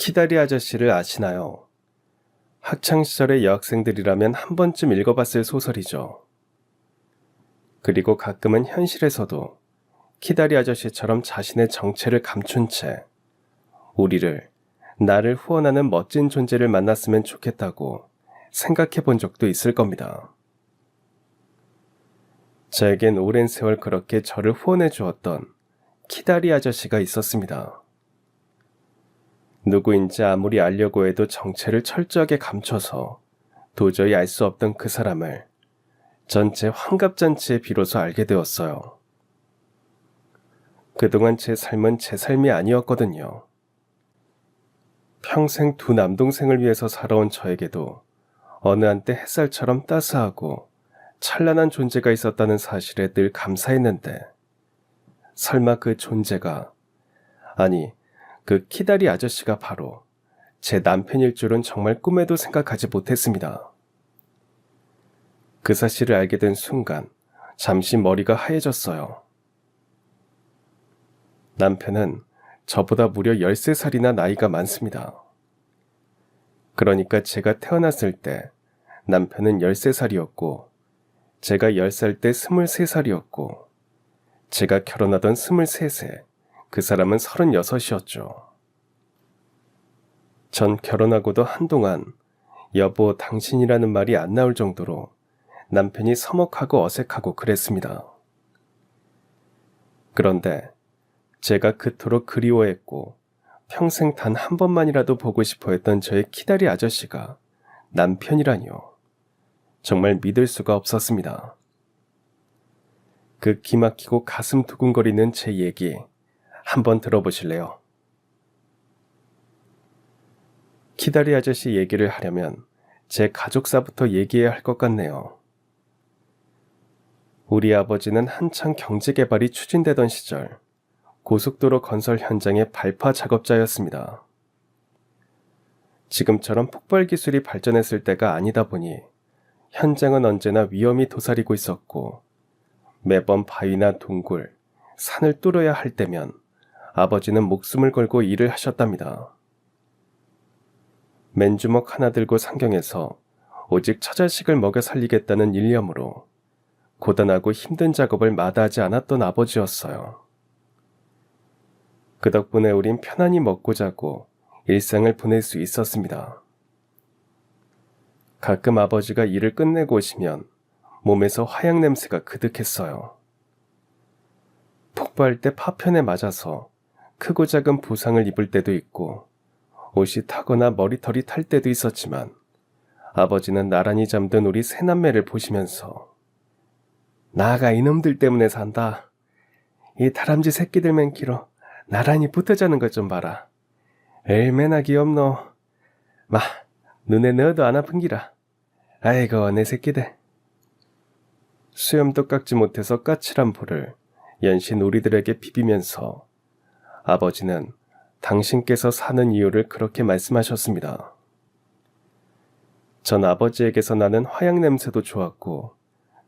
키다리 아저씨를 아시나요? 학창시절의 여학생들이라면 한 번쯤 읽어봤을 소설이죠. 그리고 가끔은 현실에서도 키다리 아저씨처럼 자신의 정체를 감춘 채 나를 후원하는 멋진 존재를 만났으면 좋겠다고 생각해 본 적도 있을 겁니다. 저에겐 오랜 세월 그렇게 저를 후원해 주었던 키다리 아저씨가 있었습니다. 누구인지 아무리 알려고 해도 정체를 철저하게 감춰서 도저히 알 수 없던 그 사람을 전체 환갑잔치에 비로소 알게 되었어요. 그동안 제 삶은 제 삶이 아니었거든요. 평생 두 남동생을 위해서 살아온 저에게도 어느 한때 햇살처럼 따스하고 찬란한 존재가 있었다는 사실에 늘 감사했는데, 설마 그 존재가, 아니 그 키다리 아저씨가 바로 제 남편일 줄은 정말 꿈에도 생각하지 못했습니다. 그 사실을 알게 된 순간 잠시 머리가 하얘졌어요. 남편은 저보다 무려 13살이나 나이가 많습니다. 그러니까 제가 태어났을 때 남편은 13살이었고 제가 10살 때 23살이었고 제가 결혼하던 23세, 그 사람은 36이었죠. 전 결혼하고도 한동안 여보 당신이라는 말이 안 나올 정도로 남편이 서먹하고 어색하고 그랬습니다. 그런데 제가 그토록 그리워했고 평생 단 한 번만이라도 보고 싶어 했던 저의 키다리 아저씨가 남편이라니요. 정말 믿을 수가 없었습니다. 그 기막히고 가슴 두근거리는 제 얘기 한번 들어보실래요? 키다리 아저씨 얘기를 하려면 제 가족사부터 얘기해야 할 것 같네요. 우리 아버지는 한창 경제개발이 추진되던 시절 고속도로 건설 현장의 발파 작업자였습니다. 지금처럼 폭발 기술이 발전했을 때가 아니다 보니 현장은 언제나 위험이 도사리고 있었고, 매번 바위나 동굴, 산을 뚫어야 할 때면 아버지는 목숨을 걸고 일을 하셨답니다. 맨주먹 하나 들고 상경해서 오직 처자식을 먹여 살리겠다는 일념으로 고단하고 힘든 작업을 마다하지 않았던 아버지였어요. 그 덕분에 우린 편안히 먹고 자고 일상을 보낼 수 있었습니다. 가끔 아버지가 일을 끝내고 오시면 몸에서 화약 냄새가 그득했어요. 폭발 때 파편에 맞아서 크고 작은 부상을 입을 때도 있고 옷이 타거나 머리털이 탈 때도 있었지만, 아버지는 나란히 잠든 우리 세 남매를 보시면서 나가 이놈들 때문에 산다. 이 다람쥐 새끼들만 길어 나란히 붙어 자는 것 좀 봐라. 얼마나 귀엽노. 마, 눈에 넣어도 안 아픈 기라. 아이고 내 새끼들. 수염도 깎지 못해서 까칠한 볼을 연신 우리들에게 비비면서 아버지는 당신께서 사는 이유를 그렇게 말씀하셨습니다. 전 아버지에게서 나는 화약 냄새도 좋았고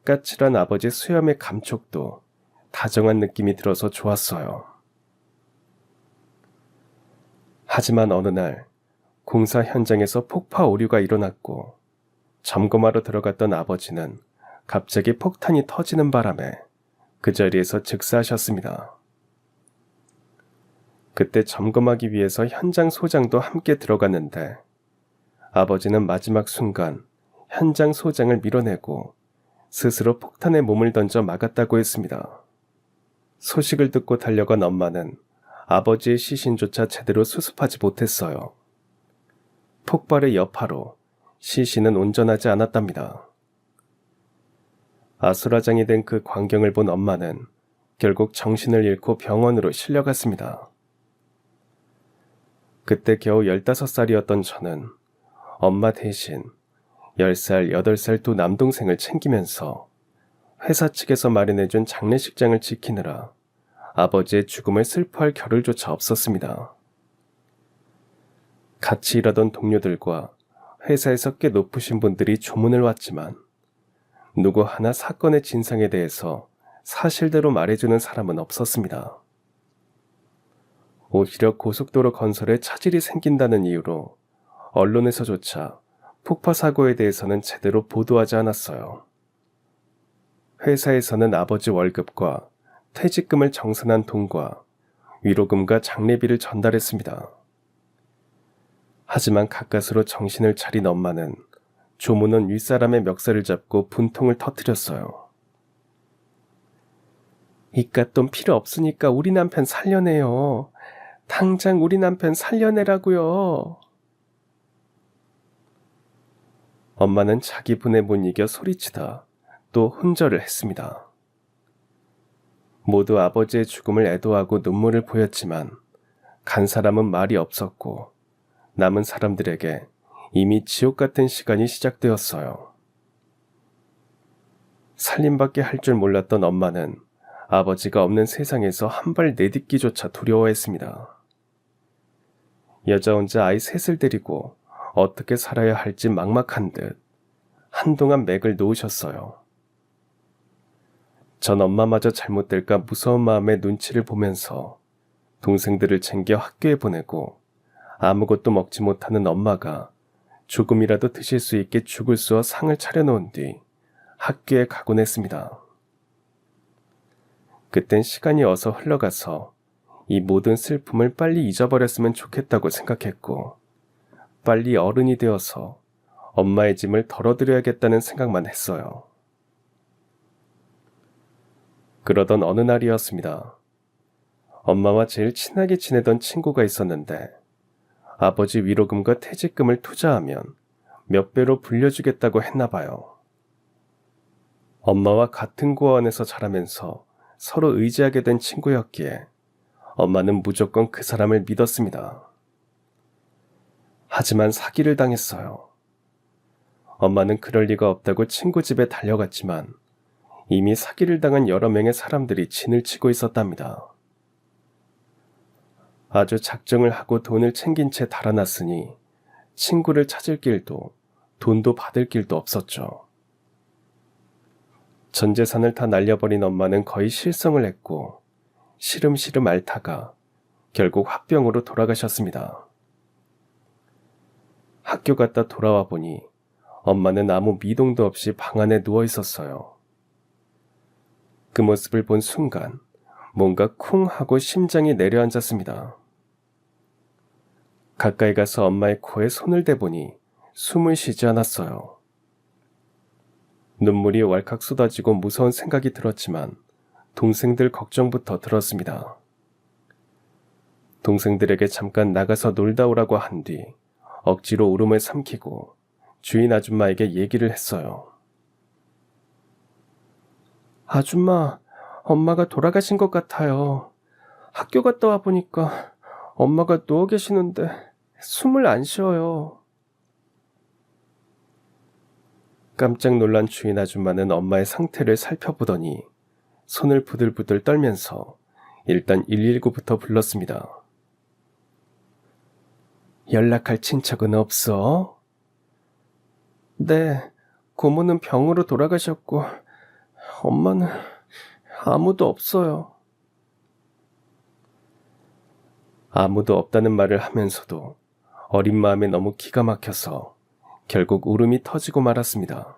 까칠한 아버지 수염의 감촉도 다정한 느낌이 들어서 좋았어요. 하지만 어느 날 공사 현장에서 폭파 오류가 일어났고 점검하러 들어갔던 아버지는 갑자기 폭탄이 터지는 바람에 그 자리에서 즉사하셨습니다. 그때 점검하기 위해서 현장 소장도 함께 들어갔는데 아버지는 마지막 순간 현장 소장을 밀어내고 스스로 폭탄에 몸을 던져 막았다고 했습니다. 소식을 듣고 달려간 엄마는 아버지의 시신조차 제대로 수습하지 못했어요. 폭발의 여파로 시신은 온전하지 않았답니다. 아수라장이 된 그 광경을 본 엄마는 결국 정신을 잃고 병원으로 실려갔습니다. 그때 겨우 15살이었던 저는 엄마 대신 10살, 8살 두 남동생을 챙기면서 회사 측에서 마련해준 장례식장을 지키느라 아버지의 죽음을 슬퍼할 겨를조차 없었습니다. 같이 일하던 동료들과 회사에서 꽤 높으신 분들이 조문을 왔지만 누구 하나 사건의 진상에 대해서 사실대로 말해주는 사람은 없었습니다. 오히려 고속도로 건설에 차질이 생긴다는 이유로 언론에서조차 폭파 사고에 대해서는 제대로 보도하지 않았어요. 회사에서는 아버지 월급과 퇴직금을 정산한 돈과 위로금과 장례비를 전달했습니다. 하지만 가까스로 정신을 차린 엄마는 조무는 윗사람의 멱살을 잡고 분통을 터뜨렸어요. 이깟돈 필요 없으니까 우리 남편 살려내요. 당장 우리 남편 살려내라고요. 엄마는 자기 분에 못 이겨 소리치다 또 훈절을 했습니다. 모두 아버지의 죽음을 애도하고 눈물을 보였지만 간 사람은 말이 없었고 남은 사람들에게 이미 지옥 같은 시간이 시작되었어요. 살림밖에 할 줄 몰랐던 엄마는 아버지가 없는 세상에서 한 발 내딛기조차 두려워했습니다. 여자 혼자 아이 셋을 데리고 어떻게 살아야 할지 막막한 듯 한동안 맥을 놓으셨어요. 전 엄마마저 잘못될까 무서운 마음에 눈치를 보면서 동생들을 챙겨 학교에 보내고 아무것도 먹지 못하는 엄마가 조금이라도 드실 수 있게 죽을 쏘아 상을 차려놓은 뒤 학교에 가곤 했습니다. 그땐 시간이 어서 흘러가서 이 모든 슬픔을 빨리 잊어버렸으면 좋겠다고 생각했고 빨리 어른이 되어서 엄마의 짐을 덜어드려야겠다는 생각만 했어요. 그러던 어느 날이었습니다. 엄마와 제일 친하게 지내던 친구가 있었는데 아버지 위로금과 퇴직금을 투자하면 몇 배로 불려주겠다고 했나 봐요. 엄마와 같은 고아원에서 자라면서 서로 의지하게 된 친구였기에 엄마는 무조건 그 사람을 믿었습니다. 하지만 사기를 당했어요. 엄마는 그럴 리가 없다고 친구 집에 달려갔지만 이미 사기를 당한 여러 명의 사람들이 진을 치고 있었답니다. 아주 작정을 하고 돈을 챙긴 채 달아났으니 친구를 찾을 길도 돈도 받을 길도 없었죠. 전 재산을 다 날려버린 엄마는 거의 실성을 했고 시름시름 앓다가 결국 화병으로 돌아가셨습니다. 학교 갔다 돌아와 보니 엄마는 아무 미동도 없이 방 안에 누워 있었어요. 그 모습을 본 순간 뭔가 쿵 하고 심장이 내려앉았습니다. 가까이 가서 엄마의 코에 손을 대보니 숨을 쉬지 않았어요. 눈물이 왈칵 쏟아지고 무서운 생각이 들었지만 동생들 걱정부터 들었습니다. 동생들에게 잠깐 나가서 놀다 오라고 한 뒤 억지로 울음을 삼키고 주인 아줌마에게 얘기를 했어요. 아줌마, 엄마가 돌아가신 것 같아요. 학교 갔다 와 보니까 엄마가 누워 계시는데 숨을 안 쉬어요. 깜짝 놀란 주인 아줌마는 엄마의 상태를 살펴보더니 손을 부들부들 떨면서 일단 119부터 불렀습니다. 연락할 친척은 없어? 네, 고모는 병으로 돌아가셨고 엄마는 아무도 없어요. 아무도 없다는 말을 하면서도 어린 마음에 너무 기가 막혀서 결국 울음이 터지고 말았습니다.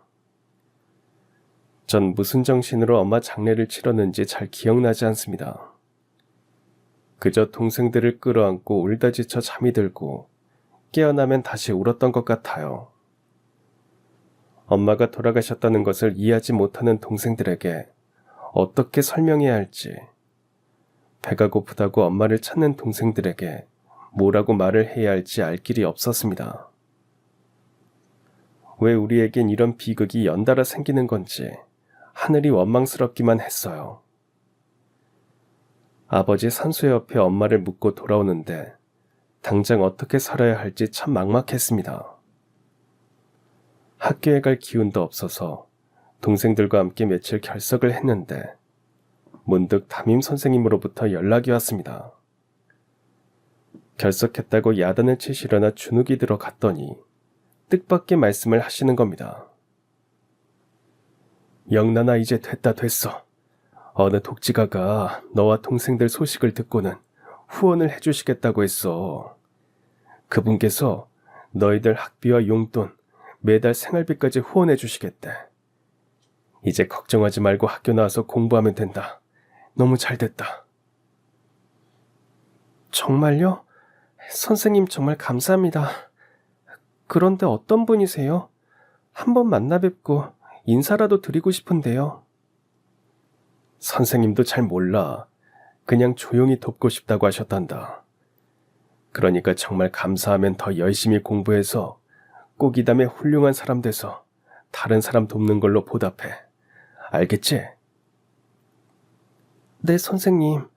전 무슨 정신으로 엄마 장례를 치렀는지 잘 기억나지 않습니다. 그저 동생들을 끌어안고 울다 지쳐 잠이 들고 깨어나면 다시 울었던 것 같아요. 엄마가 돌아가셨다는 것을 이해하지 못하는 동생들에게 어떻게 설명해야 할지, 배가 고프다고 엄마를 찾는 동생들에게 뭐라고 말을 해야 할지 알 길이 없었습니다. 왜 우리에겐 이런 비극이 연달아 생기는 건지 하늘이 원망스럽기만 했어요. 아버지 산소 옆에 엄마를 묻고 돌아오는데 당장 어떻게 살아야 할지 참 막막했습니다. 학교에 갈 기운도 없어서 동생들과 함께 며칠 결석을 했는데 문득 담임 선생님으로부터 연락이 왔습니다. 결석했다고 야단을 치시려나 주눅이 들어갔더니 뜻밖의 말씀을 하시는 겁니다. 영란아, 이제 됐어. 어느 독지가가 너와 동생들 소식을 듣고는 후원을 해주시겠다고 했어. 그분께서 너희들 학비와 용돈, 매달 생활비까지 후원해 주시겠대. 이제 걱정하지 말고 학교 나와서 공부하면 된다. 너무 잘 됐다. 정말요? 선생님 정말 감사합니다. 그런데 어떤 분이세요? 한번 만나 뵙고 인사라도 드리고 싶은데요. 선생님도 잘 몰라. 그냥 조용히 돕고 싶다고 하셨단다. 그러니까 정말 감사하면 더 열심히 공부해서 꼭 이 다음에 훌륭한 사람 돼서 다른 사람 돕는 걸로 보답해. 알겠지? 네, 선생님.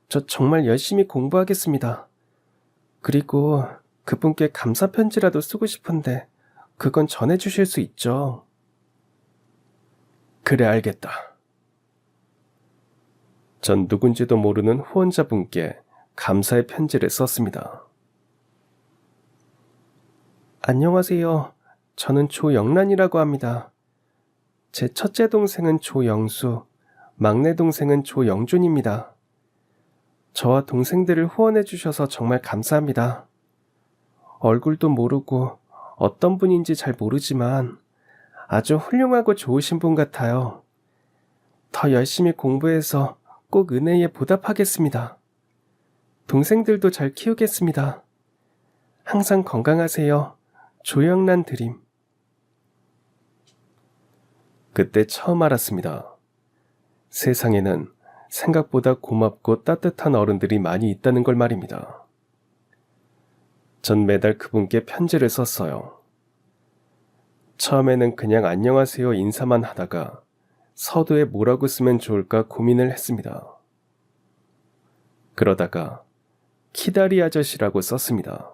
저 정말 열심히 공부하겠습니다. 그리고 그분께 감사 편지라도 쓰고 싶은데 그건 전해주실 수 있죠? 그래, 알겠다. 전 누군지도 모르는 후원자분께 감사의 편지를 썼습니다. 안녕하세요. 저는 조영란이라고 합니다. 제 첫째 동생은 조영수, 막내 동생은 조영준입니다. 저와 동생들을 후원해 주셔서 정말 감사합니다. 얼굴도 모르고 어떤 분인지 잘 모르지만 아주 훌륭하고 좋으신 분 같아요. 더 열심히 공부해서 꼭 은혜에 보답하겠습니다. 동생들도 잘 키우겠습니다. 항상 건강하세요. 조영란 드림. 그때 처음 알았습니다. 세상에는 생각보다 고맙고 따뜻한 어른들이 많이 있다는 걸 말입니다. 전 매달 그분께 편지를 썼어요. 처음에는 그냥 안녕하세요 인사만 하다가 서두에 뭐라고 쓰면 좋을까 고민을 했습니다. 그러다가 키다리 아저씨라고 썼습니다.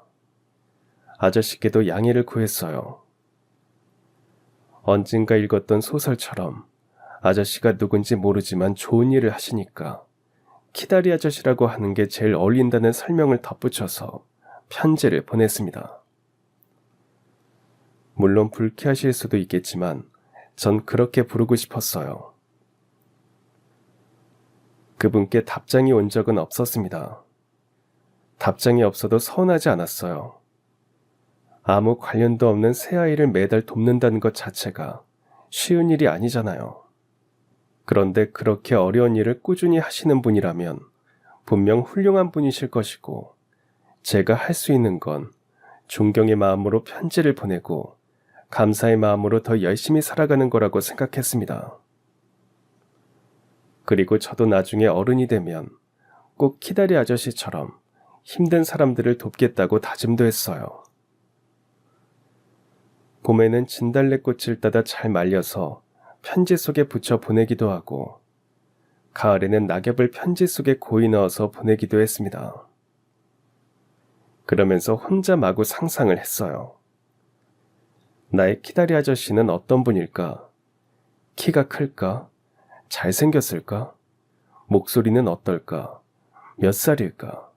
아저씨께도 양해를 구했어요. 언젠가 읽었던 소설처럼 아저씨가 누군지 모르지만 좋은 일을 하시니까 키다리 아저씨라고 하는 게 제일 어울린다는 설명을 덧붙여서 편지를 보냈습니다. 물론 불쾌하실 수도 있겠지만 전 그렇게 부르고 싶었어요. 그분께 답장이 온 적은 없었습니다. 답장이 없어도 서운하지 않았어요. 아무 관련도 없는 새아이를 매달 돕는다는 것 자체가 쉬운 일이 아니잖아요. 그런데 그렇게 어려운 일을 꾸준히 하시는 분이라면 분명 훌륭한 분이실 것이고 제가 할 수 있는 건 존경의 마음으로 편지를 보내고 감사의 마음으로 더 열심히 살아가는 거라고 생각했습니다. 그리고 저도 나중에 어른이 되면 꼭 키다리 아저씨처럼 힘든 사람들을 돕겠다고 다짐도 했어요. 봄에는 진달래꽃을 따다 잘 말려서 편지 속에 붙여 보내기도 하고 가을에는 낙엽을 편지 속에 고이 넣어서 보내기도 했습니다. 그러면서 혼자 마구 상상을 했어요. 나의 키다리 아저씨는 어떤 분일까? 키가 클까? 잘생겼을까? 목소리는 어떨까? 몇 살일까?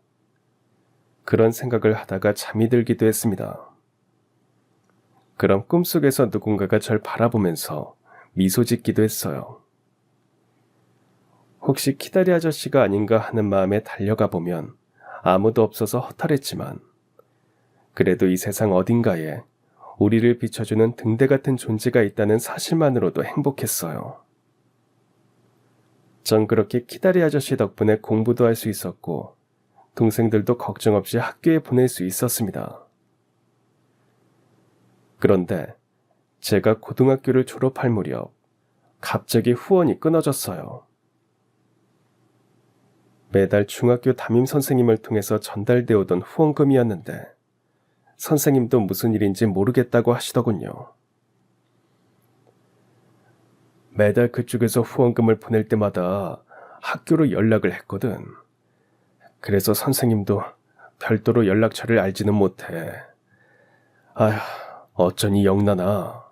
그런 생각을 하다가 잠이 들기도 했습니다. 그럼 꿈속에서 누군가가 절 바라보면서 미소 짓기도 했어요. 혹시 키다리 아저씨가 아닌가 하는 마음에 달려가 보면 아무도 없어서 허탈했지만 그래도 이 세상 어딘가에 우리를 비춰주는 등대 같은 존재가 있다는 사실만으로도 행복했어요. 전 그렇게 키다리 아저씨 덕분에 공부도 할 수 있었고 동생들도 걱정 없이 학교에 보낼 수 있었습니다. 그런데 제가 고등학교를 졸업할 무렵 갑자기 후원이 끊어졌어요. 매달 중학교 담임 선생님을 통해서 전달되어 오던 후원금이었는데 선생님도 무슨 일인지 모르겠다고 하시더군요. 매달 그쪽에서 후원금을 보낼 때마다 학교로 연락을 했거든. 그래서 선생님도 별도로 연락처를 알지는 못해. 아휴, 어쩌니 영란아.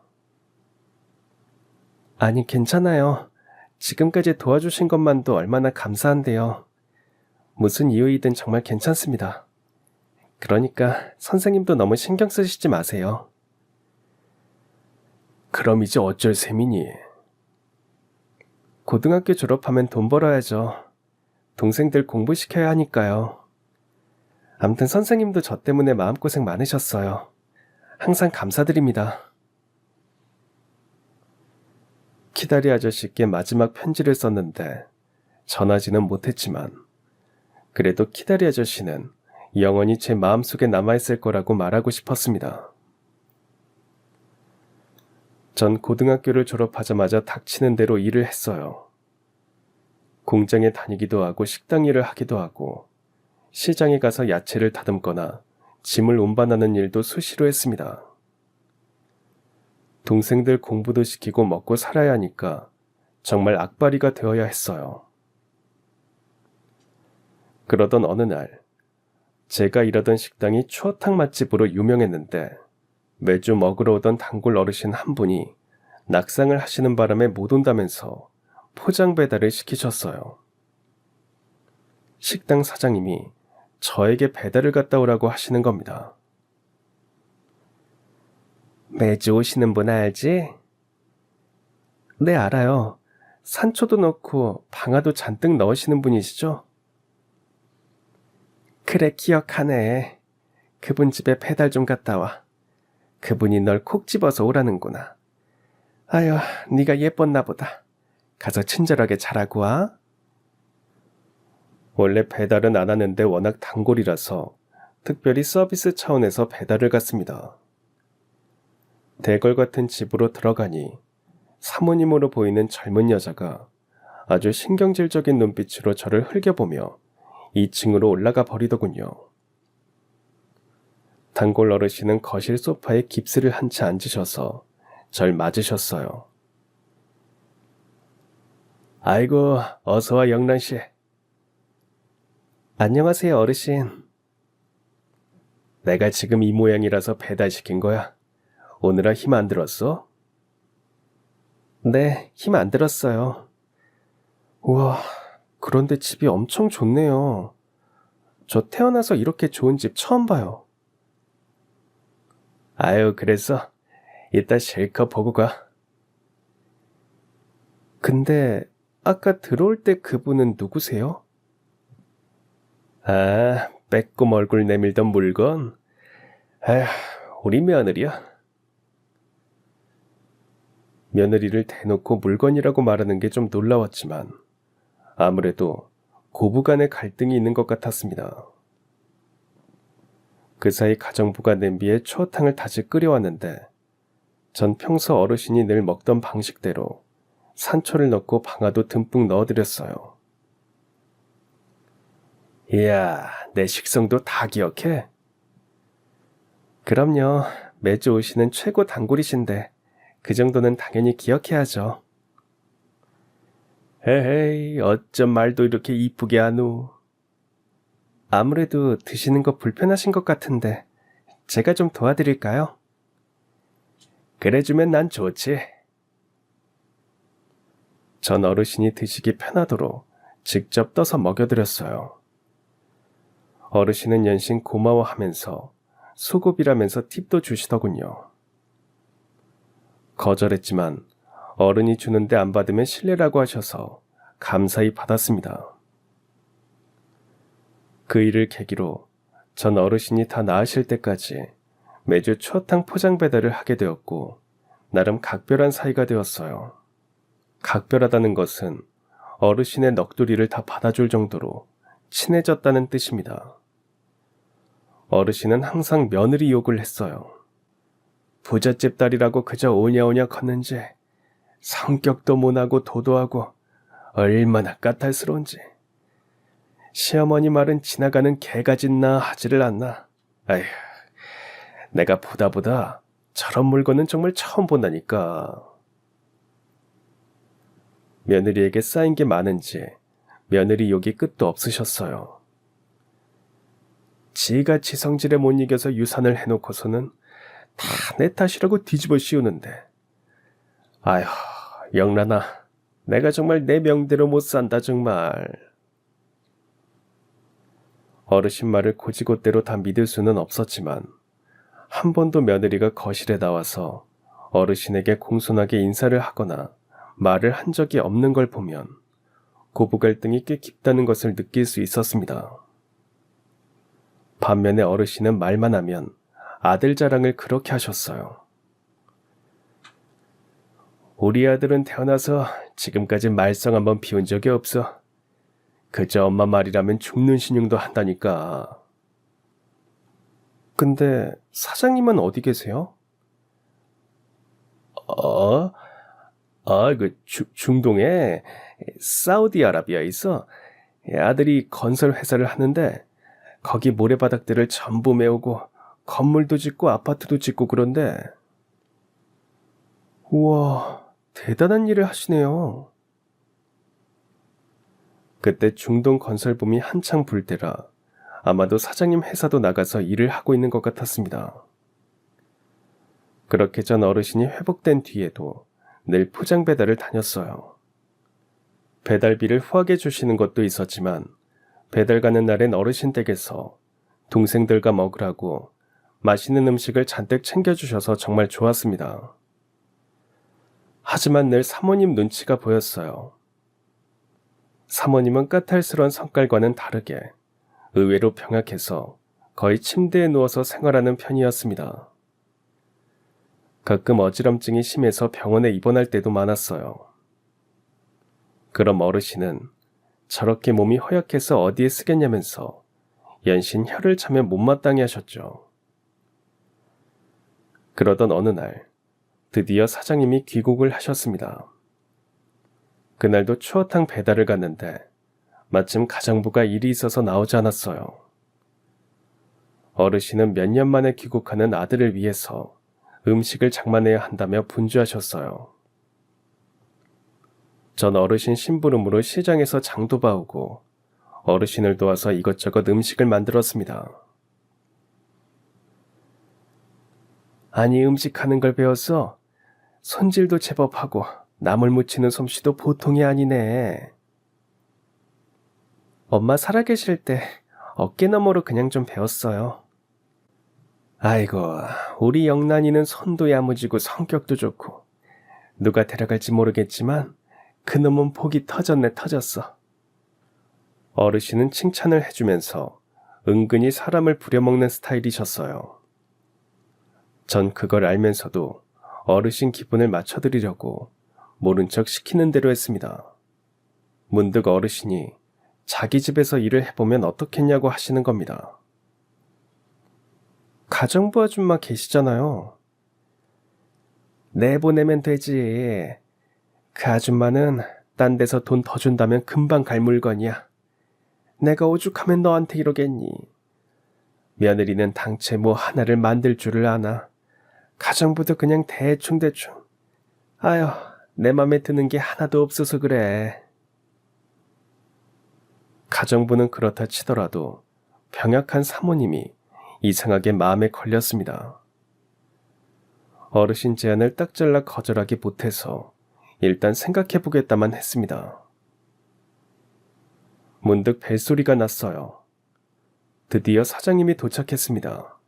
아니, 괜찮아요. 지금까지 도와주신 것만도 얼마나 감사한데요. 무슨 이유이든 정말 괜찮습니다. 그러니까 선생님도 너무 신경 쓰시지 마세요. 그럼 이제 어쩔 셈이니? 고등학교 졸업하면 돈 벌어야죠. 동생들 공부시켜야 하니까요. 암튼 선생님도 저 때문에 마음고생 많으셨어요. 항상 감사드립니다. 키다리 아저씨께 마지막 편지를 썼는데 전하지는 못했지만 그래도 키다리 아저씨는 영원히 제 마음속에 남아있을 거라고 말하고 싶었습니다. 전 고등학교를 졸업하자마자 닥치는 대로 일을 했어요. 공장에 다니기도 하고 식당 일을 하기도 하고 시장에 가서 야채를 다듬거나 짐을 운반하는 일도 수시로 했습니다. 동생들 공부도 시키고 먹고 살아야 하니까 정말 악바리가 되어야 했어요. 그러던 어느 날 제가 일하던 식당이 추어탕 맛집으로 유명했는데 매주 먹으러 오던 단골 어르신 한 분이 낙상을 하시는 바람에 못 온다면서 포장 배달을 시키셨어요. 식당 사장님이 저에게 배달을 갔다 오라고 하시는 겁니다. 매주 오시는 분 알지? 네, 알아요. 산초도 넣고 방아도 잔뜩 넣으시는 분이시죠? 그래, 기억하네. 그분 집에 배달 좀 갔다 와. 그분이 널 콕 집어서 오라는구나. 아유, 네가 예뻤나 보다. 가서 친절하게 잘하고 와. 원래 배달은 안 하는데 워낙 단골이라서 특별히 서비스 차원에서 배달을 갔습니다. 대걸 같은 집으로 들어가니 사모님으로 보이는 젊은 여자가 아주 신경질적인 눈빛으로 저를 흘겨보며 2층으로 올라가 버리더군요. 단골 어르신은 거실 소파에 깁스를 한 채 앉으셔서 절 맞으셨어요. 아이고, 어서와 영란씨. 안녕하세요, 어르신. 내가 지금 이 모양이라서 배달시킨 거야. 오늘아 힘 안 들었어? 네, 힘 안 들었어요. 우와, 그런데 집이 엄청 좋네요. 저 태어나서 이렇게 좋은 집 처음 봐요. 아유, 그래서 이따 실컷 보고 가. 근데 아까 들어올 때 그분은 누구세요? 아, 빼꼼 얼굴 내밀던 물건? 아휴, 우리 며느리야. 며느리를 대놓고 물건이라고 말하는 게 좀 놀라웠지만 아무래도 고부간의 갈등이 있는 것 같았습니다. 그 사이 가정부가 냄비에 추어탕을 다시 끓여왔는데 전 평소 어르신이 늘 먹던 방식대로 산초를 넣고 방아도 듬뿍 넣어드렸어요. 이야, 내 식성도 다 기억해? 그럼요. 매주 오시는 최고 단골이신데 그 정도는 당연히 기억해야죠. 에헤이, 어쩜 말도 이렇게 이쁘게 하누. 아무래도 드시는 거 불편하신 것 같은데 제가 좀 도와드릴까요? 그래주면 난 좋지. 전 어르신이 드시기 편하도록 직접 떠서 먹여드렸어요. 어르신은 연신 고마워하면서 수고비라면서 팁도 주시더군요. 거절했지만 어른이 주는데 안 받으면 실례라고 하셔서 감사히 받았습니다. 그 일을 계기로 전 어르신이 다 나으실 때까지 매주 추어탕 포장 배달을 하게 되었고 나름 각별한 사이가 되었어요. 각별하다는 것은 어르신의 넋두리를 다 받아줄 정도로 친해졌다는 뜻입니다. 어르신은 항상 며느리 욕을 했어요. 부잣집 딸이라고 그저 오냐오냐 컸는지 성격도 모나고 도도하고 얼마나 까탈스러운지. 시어머니 말은 지나가는 개가 짖나 하지를 않나. 아휴, 내가 보다 저런 물건은 정말 처음 본다니까. 며느리에게 쌓인 게 많은지 며느리 욕이 끝도 없으셨어요. 지같이 성질에 못 이겨서 유산을 해놓고서는 다 내 탓이라고 뒤집어 씌우는데. 아휴, 영란아, 내가 정말 내 명대로 못 산다 정말. 어르신 말을 고지고대로 다 믿을 수는 없었지만 한 번도 며느리가 거실에 나와서 어르신에게 공손하게 인사를 하거나 말을 한 적이 없는 걸 보면 고부 갈등이 꽤 깊다는 것을 느낄 수 있었습니다. 반면에 어르신은 말만 하면 아들 자랑을 그렇게 하셨어요. 우리 아들은 태어나서 지금까지 말썽 한번 피운 적이 없어. 그저 엄마 말이라면 죽는 신용도 한다니까. 근데 사장님은 어디 계세요? 어? 중동에 사우디아라비아에 있어. 아들이 건설 회사를 하는데 거기 모래바닥들을 전부 메우고 건물도 짓고 아파트도 짓고 그런데. 우와, 대단한 일을 하시네요. 그때 중동 건설붐이 한창 불 때라 아마도 사장님 회사도 나가서 일을 하고 있는 것 같았습니다. 그렇게 전 어르신이 회복된 뒤에도 늘 포장 배달을 다녔어요. 배달비를 후하게 주시는 것도 있었지만 배달 가는 날엔 어르신 댁에서 동생들과 먹으라고 맛있는 음식을 잔뜩 챙겨주셔서 정말 좋았습니다. 하지만 늘 사모님 눈치가 보였어요. 사모님은 까탈스러운 성깔과는 다르게 의외로 병약해서 거의 침대에 누워서 생활하는 편이었습니다. 가끔 어지럼증이 심해서 병원에 입원할 때도 많았어요. 그럼 어르신은 저렇게 몸이 허약해서 어디에 쓰겠냐면서 연신 혀를 차며 못마땅해 하셨죠. 그러던 어느 날 드디어 사장님이 귀국을 하셨습니다. 그날도 추어탕 배달을 갔는데 마침 가정부가 일이 있어서 나오지 않았어요. 어르신은 몇 년 만에 귀국하는 아들을 위해서 음식을 장만해야 한다며 분주하셨어요. 전 어르신 심부름으로 시장에서 장도 봐오고 어르신을 도와서 이것저것 음식을 만들었습니다. 아니, 음식하는 걸 배웠어. 손질도 제법 하고 나물 무치는 솜씨도 보통이 아니네. 엄마 살아계실 때 어깨너머로 그냥 좀 배웠어요. 아이고, 우리 영란이는 손도 야무지고 성격도 좋고 누가 데려갈지 모르겠지만 그놈은 복이 터졌네 터졌어. 어르신은 칭찬을 해주면서 은근히 사람을 부려먹는 스타일이셨어요. 전 그걸 알면서도 어르신 기분을 맞춰드리려고 모른 척 시키는 대로 했습니다. 문득 어르신이 자기 집에서 일을 해보면 어떻겠냐고 하시는 겁니다. 가정부 아줌마 계시잖아요. 내보내면 되지. 그 아줌마는 딴 데서 돈 더 준다면 금방 갈 물건이야. 내가 오죽하면 너한테 이러겠니. 며느리는 당최 뭐 하나를 만들 줄을 아나. 가정부도 그냥 대충대충. 아휴, 내 맘에 드는 게 하나도 없어서 그래. 가정부는 그렇다 치더라도 병약한 사모님이 이상하게 마음에 걸렸습니다. 어르신 제안을 딱 잘라 거절하기 못해서 일단 생각해보겠다만 했습니다. 문득 벨소리가 났어요. 드디어 사장님이 도착했습니다.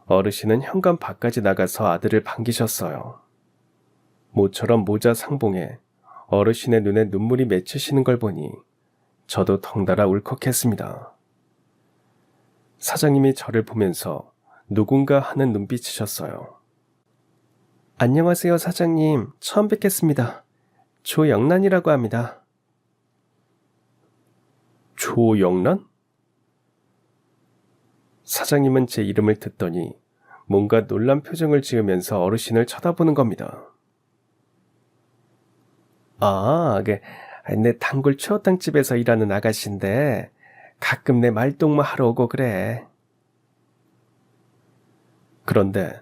어르신은 현관 밖까지 나가서 아들을 반기셨어요. 모처럼 모자 상봉에 어르신의 눈에 눈물이 맺히시는 걸 보니 저도 덩달아 울컥했습니다. 사장님이 저를 보면서 누군가 하는 눈빛이셨어요. 안녕하세요, 사장님. 처음 뵙겠습니다. 조영란이라고 합니다. 조영란? 사장님은 제 이름을 듣더니 뭔가 놀란 표정을 지으면서 어르신을 쳐다보는 겁니다. 내 단골 추어탕집에서 일하는 아가씨인데 가끔 내 말동무 하러 오고 그래. 그런데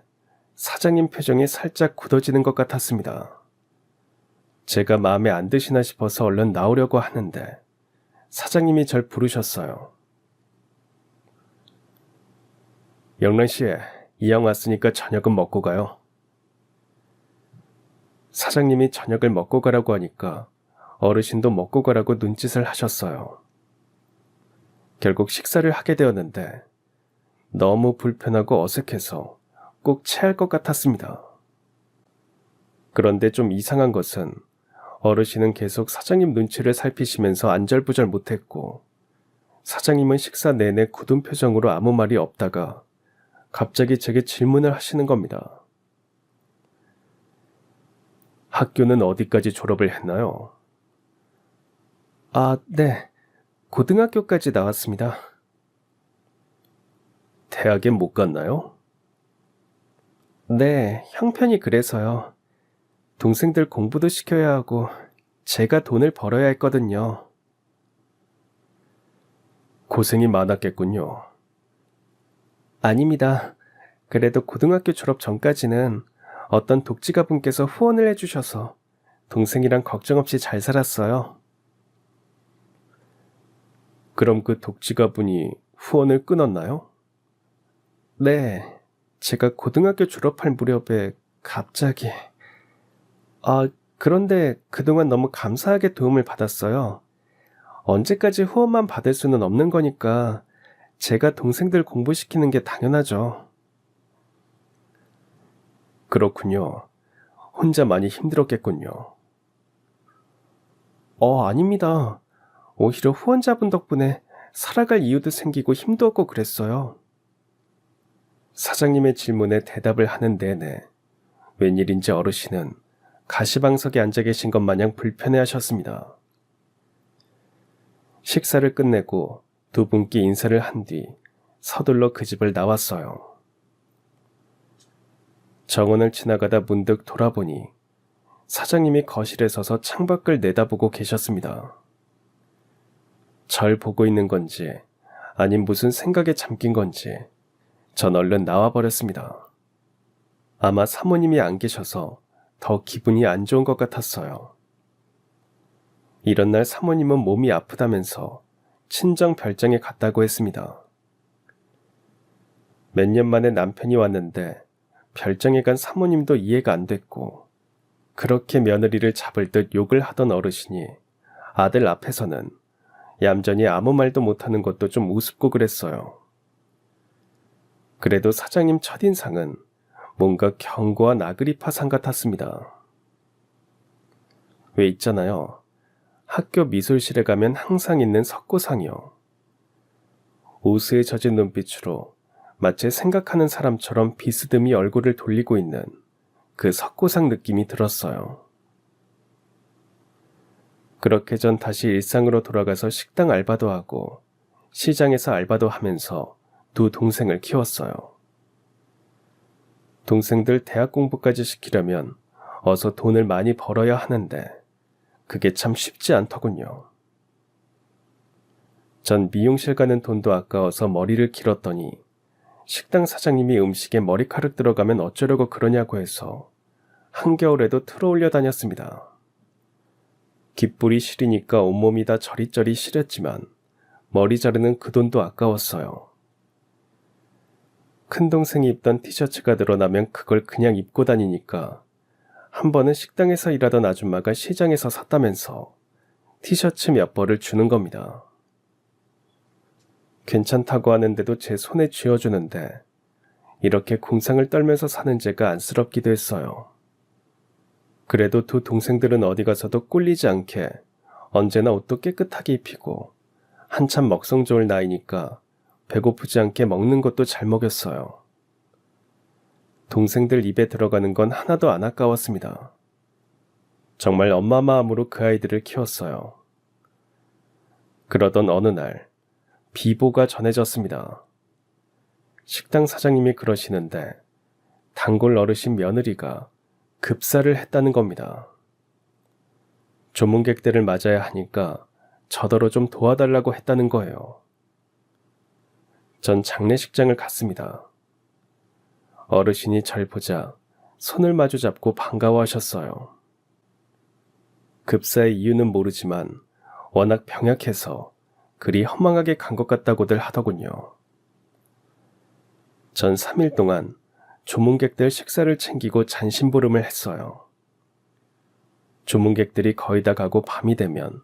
사장님 표정이 살짝 굳어지는 것 같았습니다. 제가 마음에 안 드시나 싶어서 얼른 나오려고 하는데 사장님이 절 부르셨어요. 영란 씨, 이왕 왔으니까 저녁은 먹고 가요. 사장님이 저녁을 먹고 가라고 하니까 어르신도 먹고 가라고 눈짓을 하셨어요. 결국 식사를 하게 되었는데 너무 불편하고 어색해서 꼭 체할 것 같았습니다. 그런데 좀 이상한 것은 어르신은 계속 사장님 눈치를 살피시면서 안절부절 못했고 사장님은 식사 내내 굳은 표정으로 아무 말이 없다가 갑자기 제게 질문을 하시는 겁니다. 학교는 어디까지 졸업을 했나요? 아, 네. 고등학교까지 나왔습니다. 대학엔 못 갔나요? 네, 형편이 그래서요. 동생들 공부도 시켜야 하고 제가 돈을 벌어야 했거든요. 고생이 많았겠군요. 아닙니다. 그래도 고등학교 졸업 전까지는 어떤 독지가분께서 후원을 해주셔서 동생이랑 걱정 없이 잘 살았어요. 그럼 그 독지가분이 후원을 끊었나요? 네, 제가 고등학교 졸업할 무렵에 갑자기... 그런데 그동안 너무 감사하게 도움을 받았어요. 언제까지 후원만 받을 수는 없는 거니까 제가 동생들 공부시키는 게 당연하죠. 그렇군요. 혼자 많이 힘들었겠군요. 아닙니다. 오히려 후원자분 덕분에 살아갈 이유도 생기고 힘도 얻고 그랬어요. 사장님의 질문에 대답을 하는 내내 웬일인지 어르신은 가시방석에 앉아 계신 것 마냥 불편해하셨습니다. 식사를 끝내고 두 분께 인사를 한 뒤 서둘러 그 집을 나왔어요. 정원을 지나가다 문득 돌아보니 사장님이 거실에 서서 창밖을 내다보고 계셨습니다. 절 보고 있는 건지 아님 무슨 생각에 잠긴 건지 전 얼른 나와버렸습니다. 아마 사모님이 안 계셔서 더 기분이 안 좋은 것 같았어요. 이런 날 사모님은 몸이 아프다면서 친정 별장에 갔다고 했습니다. 몇 년 만에 남편이 왔는데 별장에 간 사모님도 이해가 안 됐고 그렇게 며느리를 잡을 듯 욕을 하던 어르신이 아들 앞에서는 얌전히 아무 말도 못하는 것도 좀 우습고 그랬어요. 그래도 사장님 첫인상은 뭔가 경고와 나그리파상 같았습니다. 왜 있잖아요. 학교 미술실에 가면 항상 있는 석고상이요. 우스에 젖은 눈빛으로 마치 생각하는 사람처럼 비스듬히 얼굴을 돌리고 있는 그 석고상 느낌이 들었어요. 그렇게 전 다시 일상으로 돌아가서 식당 알바도 하고 시장에서 알바도 하면서 두 동생을 키웠어요. 동생들 대학 공부까지 시키려면 어서 돈을 많이 벌어야 하는데 그게 참 쉽지 않더군요. 전 미용실 가는 돈도 아까워서 머리를 길었더니 식당 사장님이 음식에 머리카락 들어가면 어쩌려고 그러냐고 해서 한겨울에도 틀어올려 다녔습니다. 깃불이 시리니까 온몸이 다 저리저리 시렸지만 머리 자르는 그 돈도 아까웠어요. 큰동생이 입던 티셔츠가 늘어나면 그걸 그냥 입고 다니니까 한 번은 식당에서 일하던 아줌마가 시장에서 샀다면서 티셔츠 몇 벌을 주는 겁니다. 괜찮다고 하는데도 제 손에 쥐어주는데 이렇게 궁상을 떨면서 사는 제가 안쓰럽기도 했어요. 그래도 두 동생들은 어디 가서도 꿀리지 않게 언제나 옷도 깨끗하게 입히고 한참 먹성 좋을 나이니까 배고프지 않게 먹는 것도 잘 먹였어요. 동생들 입에 들어가는 건 하나도 안 아까웠습니다. 정말 엄마 마음으로 그 아이들을 키웠어요. 그러던 어느 날 비보가 전해졌습니다. 식당 사장님이 그러시는데 단골 어르신 며느리가 급사를 했다는 겁니다. 조문객들을 맞아야 하니까 저더러 좀 도와달라고 했다는 거예요. 전 장례식장을 갔습니다. 어르신이 절 보자 손을 마주 잡고 반가워하셨어요. 급사의 이유는 모르지만 워낙 병약해서 그리 허망하게 간 것 같다고들 하더군요. 전 3일 동안 조문객들 식사를 챙기고 잔심부름을 했어요. 조문객들이 거의 다 가고 밤이 되면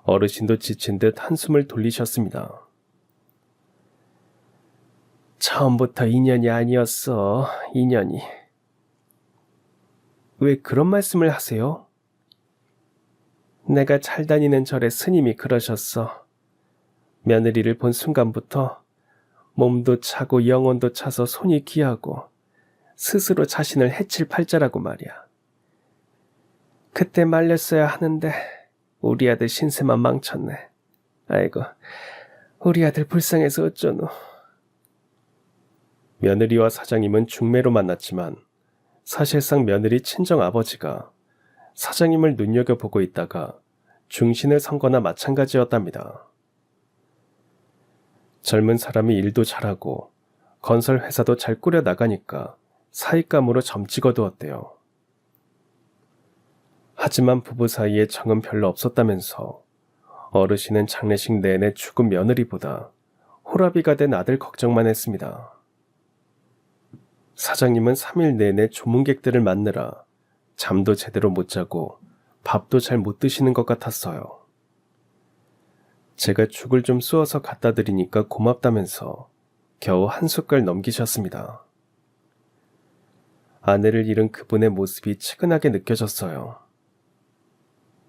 어르신도 지친 듯 한숨을 돌리셨습니다. 처음부터 인연이 아니었어, 인연이. 왜 그런 말씀을 하세요? 내가 잘 다니는 절에 스님이 그러셨어. 며느리를 본 순간부터 몸도 차고 영혼도 차서 손이 귀하고 스스로 자신을 해칠 팔자라고 말이야. 그때 말렸어야 하는데 우리 아들 신세만 망쳤네. 아이고, 우리 아들 불쌍해서 어쩌노. 며느리와 사장님은 중매로 만났지만 사실상 며느리 친정아버지가 사장님을 눈여겨보고 있다가 중신을 선 거나 마찬가지였답니다. 젊은 사람이 일도 잘하고 건설 회사도 잘 꾸려나가니까 사익감으로 점 찍어두었대요. 하지만 부부 사이에 정은 별로 없었다면서 어르신은 장례식 내내 죽은 며느리보다 호라비가 된 아들 걱정만 했습니다. 사장님은 3일 내내 조문객들을 맞느라 잠도 제대로 못 자고 밥도 잘 못 드시는 것 같았어요. 제가 죽을 좀 쑤어서 갖다 드리니까 고맙다면서 겨우 한 숟갈 넘기셨습니다. 아내를 잃은 그분의 모습이 측은하게 느껴졌어요.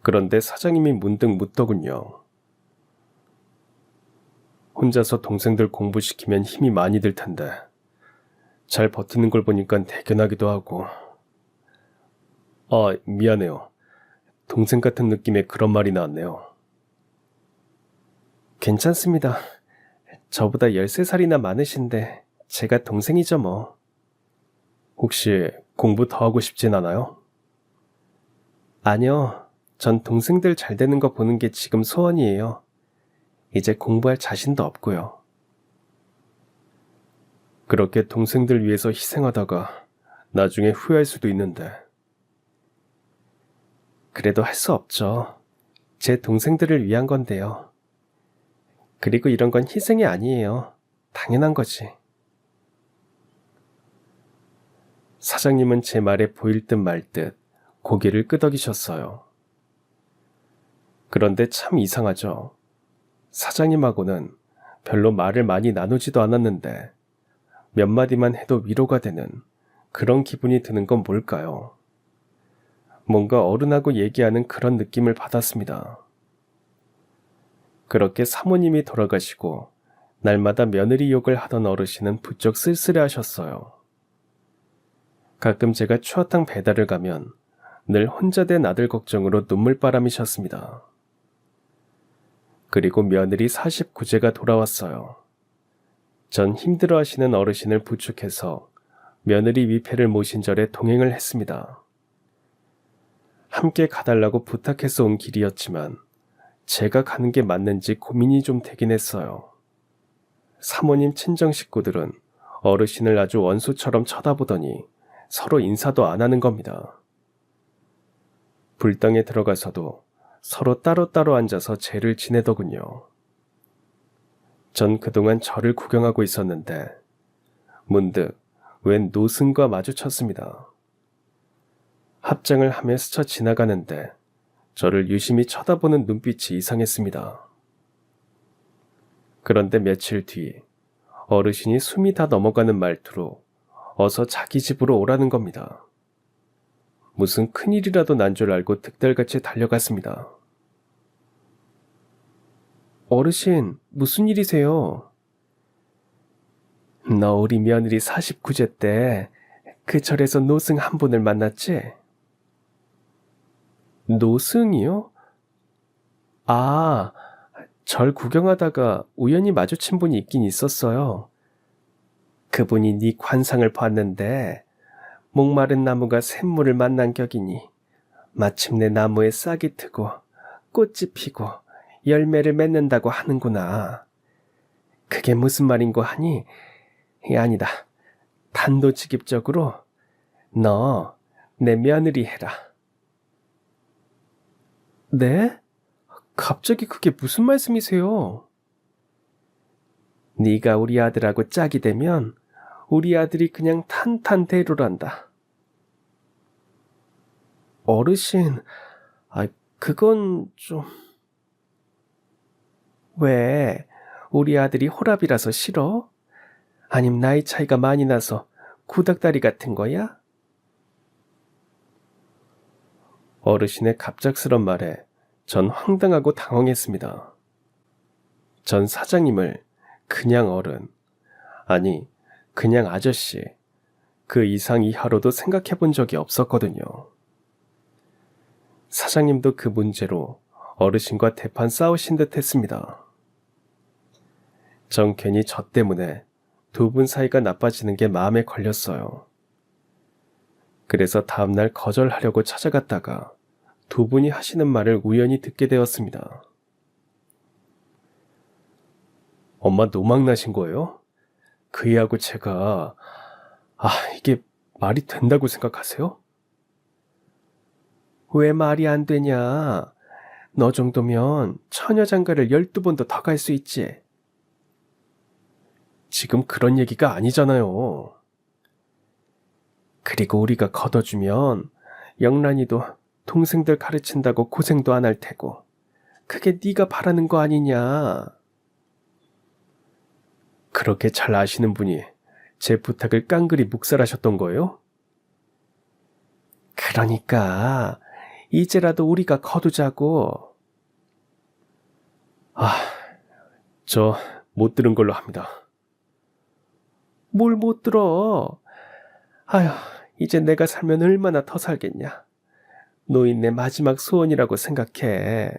그런데 사장님이 문득 묻더군요. 혼자서 동생들 공부시키면 힘이 많이 들 텐데 잘 버티는 걸 보니까 대견하기도 하고. 미안해요. 동생 같은 느낌의 그런 말이 나왔네요. 괜찮습니다. 저보다 13살이나 많으신데 제가 동생이죠 뭐. 혹시 공부 더 하고 싶진 않아요? 아니요. 전 동생들 잘 되는 거 보는 게 지금 소원이에요. 이제 공부할 자신도 없고요. 그렇게 동생들 위해서 희생하다가 나중에 후회할 수도 있는데. 그래도 할 수 없죠. 제 동생들을 위한 건데요. 그리고 이런 건 희생이 아니에요. 당연한 거지. 사장님은 제 말에 보일 듯 말 듯 고개를 끄덕이셨어요. 그런데 참 이상하죠. 사장님하고는 별로 말을 많이 나누지도 않았는데 몇 마디만 해도 위로가 되는 그런 기분이 드는 건 뭘까요? 뭔가 어른하고 얘기하는 그런 느낌을 받았습니다. 그렇게 사모님이 돌아가시고 날마다 며느리 욕을 하던 어르신은 부쩍 쓸쓸해하셨어요. 가끔 제가 추어탕 배달을 가면 늘 혼자 된 아들 걱정으로 눈물바람이셨습니다. 그리고 며느리 49제가 돌아왔어요. 전 힘들어하시는 어르신을 부축해서 며느리 위패를 모신 절에 동행을 했습니다. 함께 가달라고 부탁해서 온 길이었지만 제가 가는 게 맞는지 고민이 좀 되긴 했어요. 사모님 친정 식구들은 어르신을 아주 원수처럼 쳐다보더니 서로 인사도 안 하는 겁니다. 불당에 들어가서도 서로 따로따로 앉아서 제를 지내더군요. 전 그동안 절을 구경하고 있었는데 문득 웬 노승과 마주쳤습니다. 합장을 하며 스쳐 지나가는데 저를 유심히 쳐다보는 눈빛이 이상했습니다. 그런데 며칠 뒤 어르신이 숨이 다 넘어가는 말투로 어서 자기 집으로 오라는 겁니다. 무슨 큰일이라도 난 줄 알고 득달같이 달려갔습니다. 어르신, 무슨 일이세요? 너 우리 며느리 49제 때 그 절에서 노승 한 분을 만났지? 노승이요? 아, 절 구경하다가 우연히 마주친 분이 있긴 있었어요. 그분이 네 관상을 봤는데 목마른 나무가 샘물을 만난 격이니 마침내 나무에 싹이 트고 꽃이 피고 열매를 맺는다고 하는구나. 그게 무슨 말인고 하니 아니다. 단도직입적으로 너 내 며느리 해라. 네? 갑자기 그게 무슨 말씀이세요? 네가 우리 아들하고 짝이 되면 우리 아들이 그냥 탄탄대로란다. 어르신, 그건 좀... 왜? 우리 아들이 호랍이라서 싫어? 아님 나이 차이가 많이 나서 구닥다리 같은 거야? 어르신의 갑작스런 말에 전 황당하고 당황했습니다. 전 사장님을 그냥 어른, 아니, 그냥 아저씨, 그 이상 이하로도 생각해 본 적이 없었거든요. 사장님도 그 문제로 어르신과 대판 싸우신 듯 했습니다. 전 괜히 저 때문에 두 분 사이가 나빠지는 게 마음에 걸렸어요. 그래서 다음날 거절하려고 찾아갔다가 두 분이 하시는 말을 우연히 듣게 되었습니다. 엄마 노망 나신 거예요? 그 애하고 제가, 이게 말이 된다고 생각하세요? 왜 말이 안 되냐? 너 정도면 처녀장가를 12번도 더 갈 수 있지. 지금 그런 얘기가 아니잖아요. 그리고 우리가 걷어주면 영란이도 동생들 가르친다고 고생도 안 할 테고 그게 네가 바라는 거 아니냐. 그렇게 잘 아시는 분이 제 부탁을 깡그리 묵살하셨던 거예요? 그러니까 이제라도 우리가 거두자고. 저 못 들은 걸로 합니다. 뭘 못 들어? 아휴, 이제 내가 살면 얼마나 더 살겠냐. 노인네 마지막 소원이라고 생각해.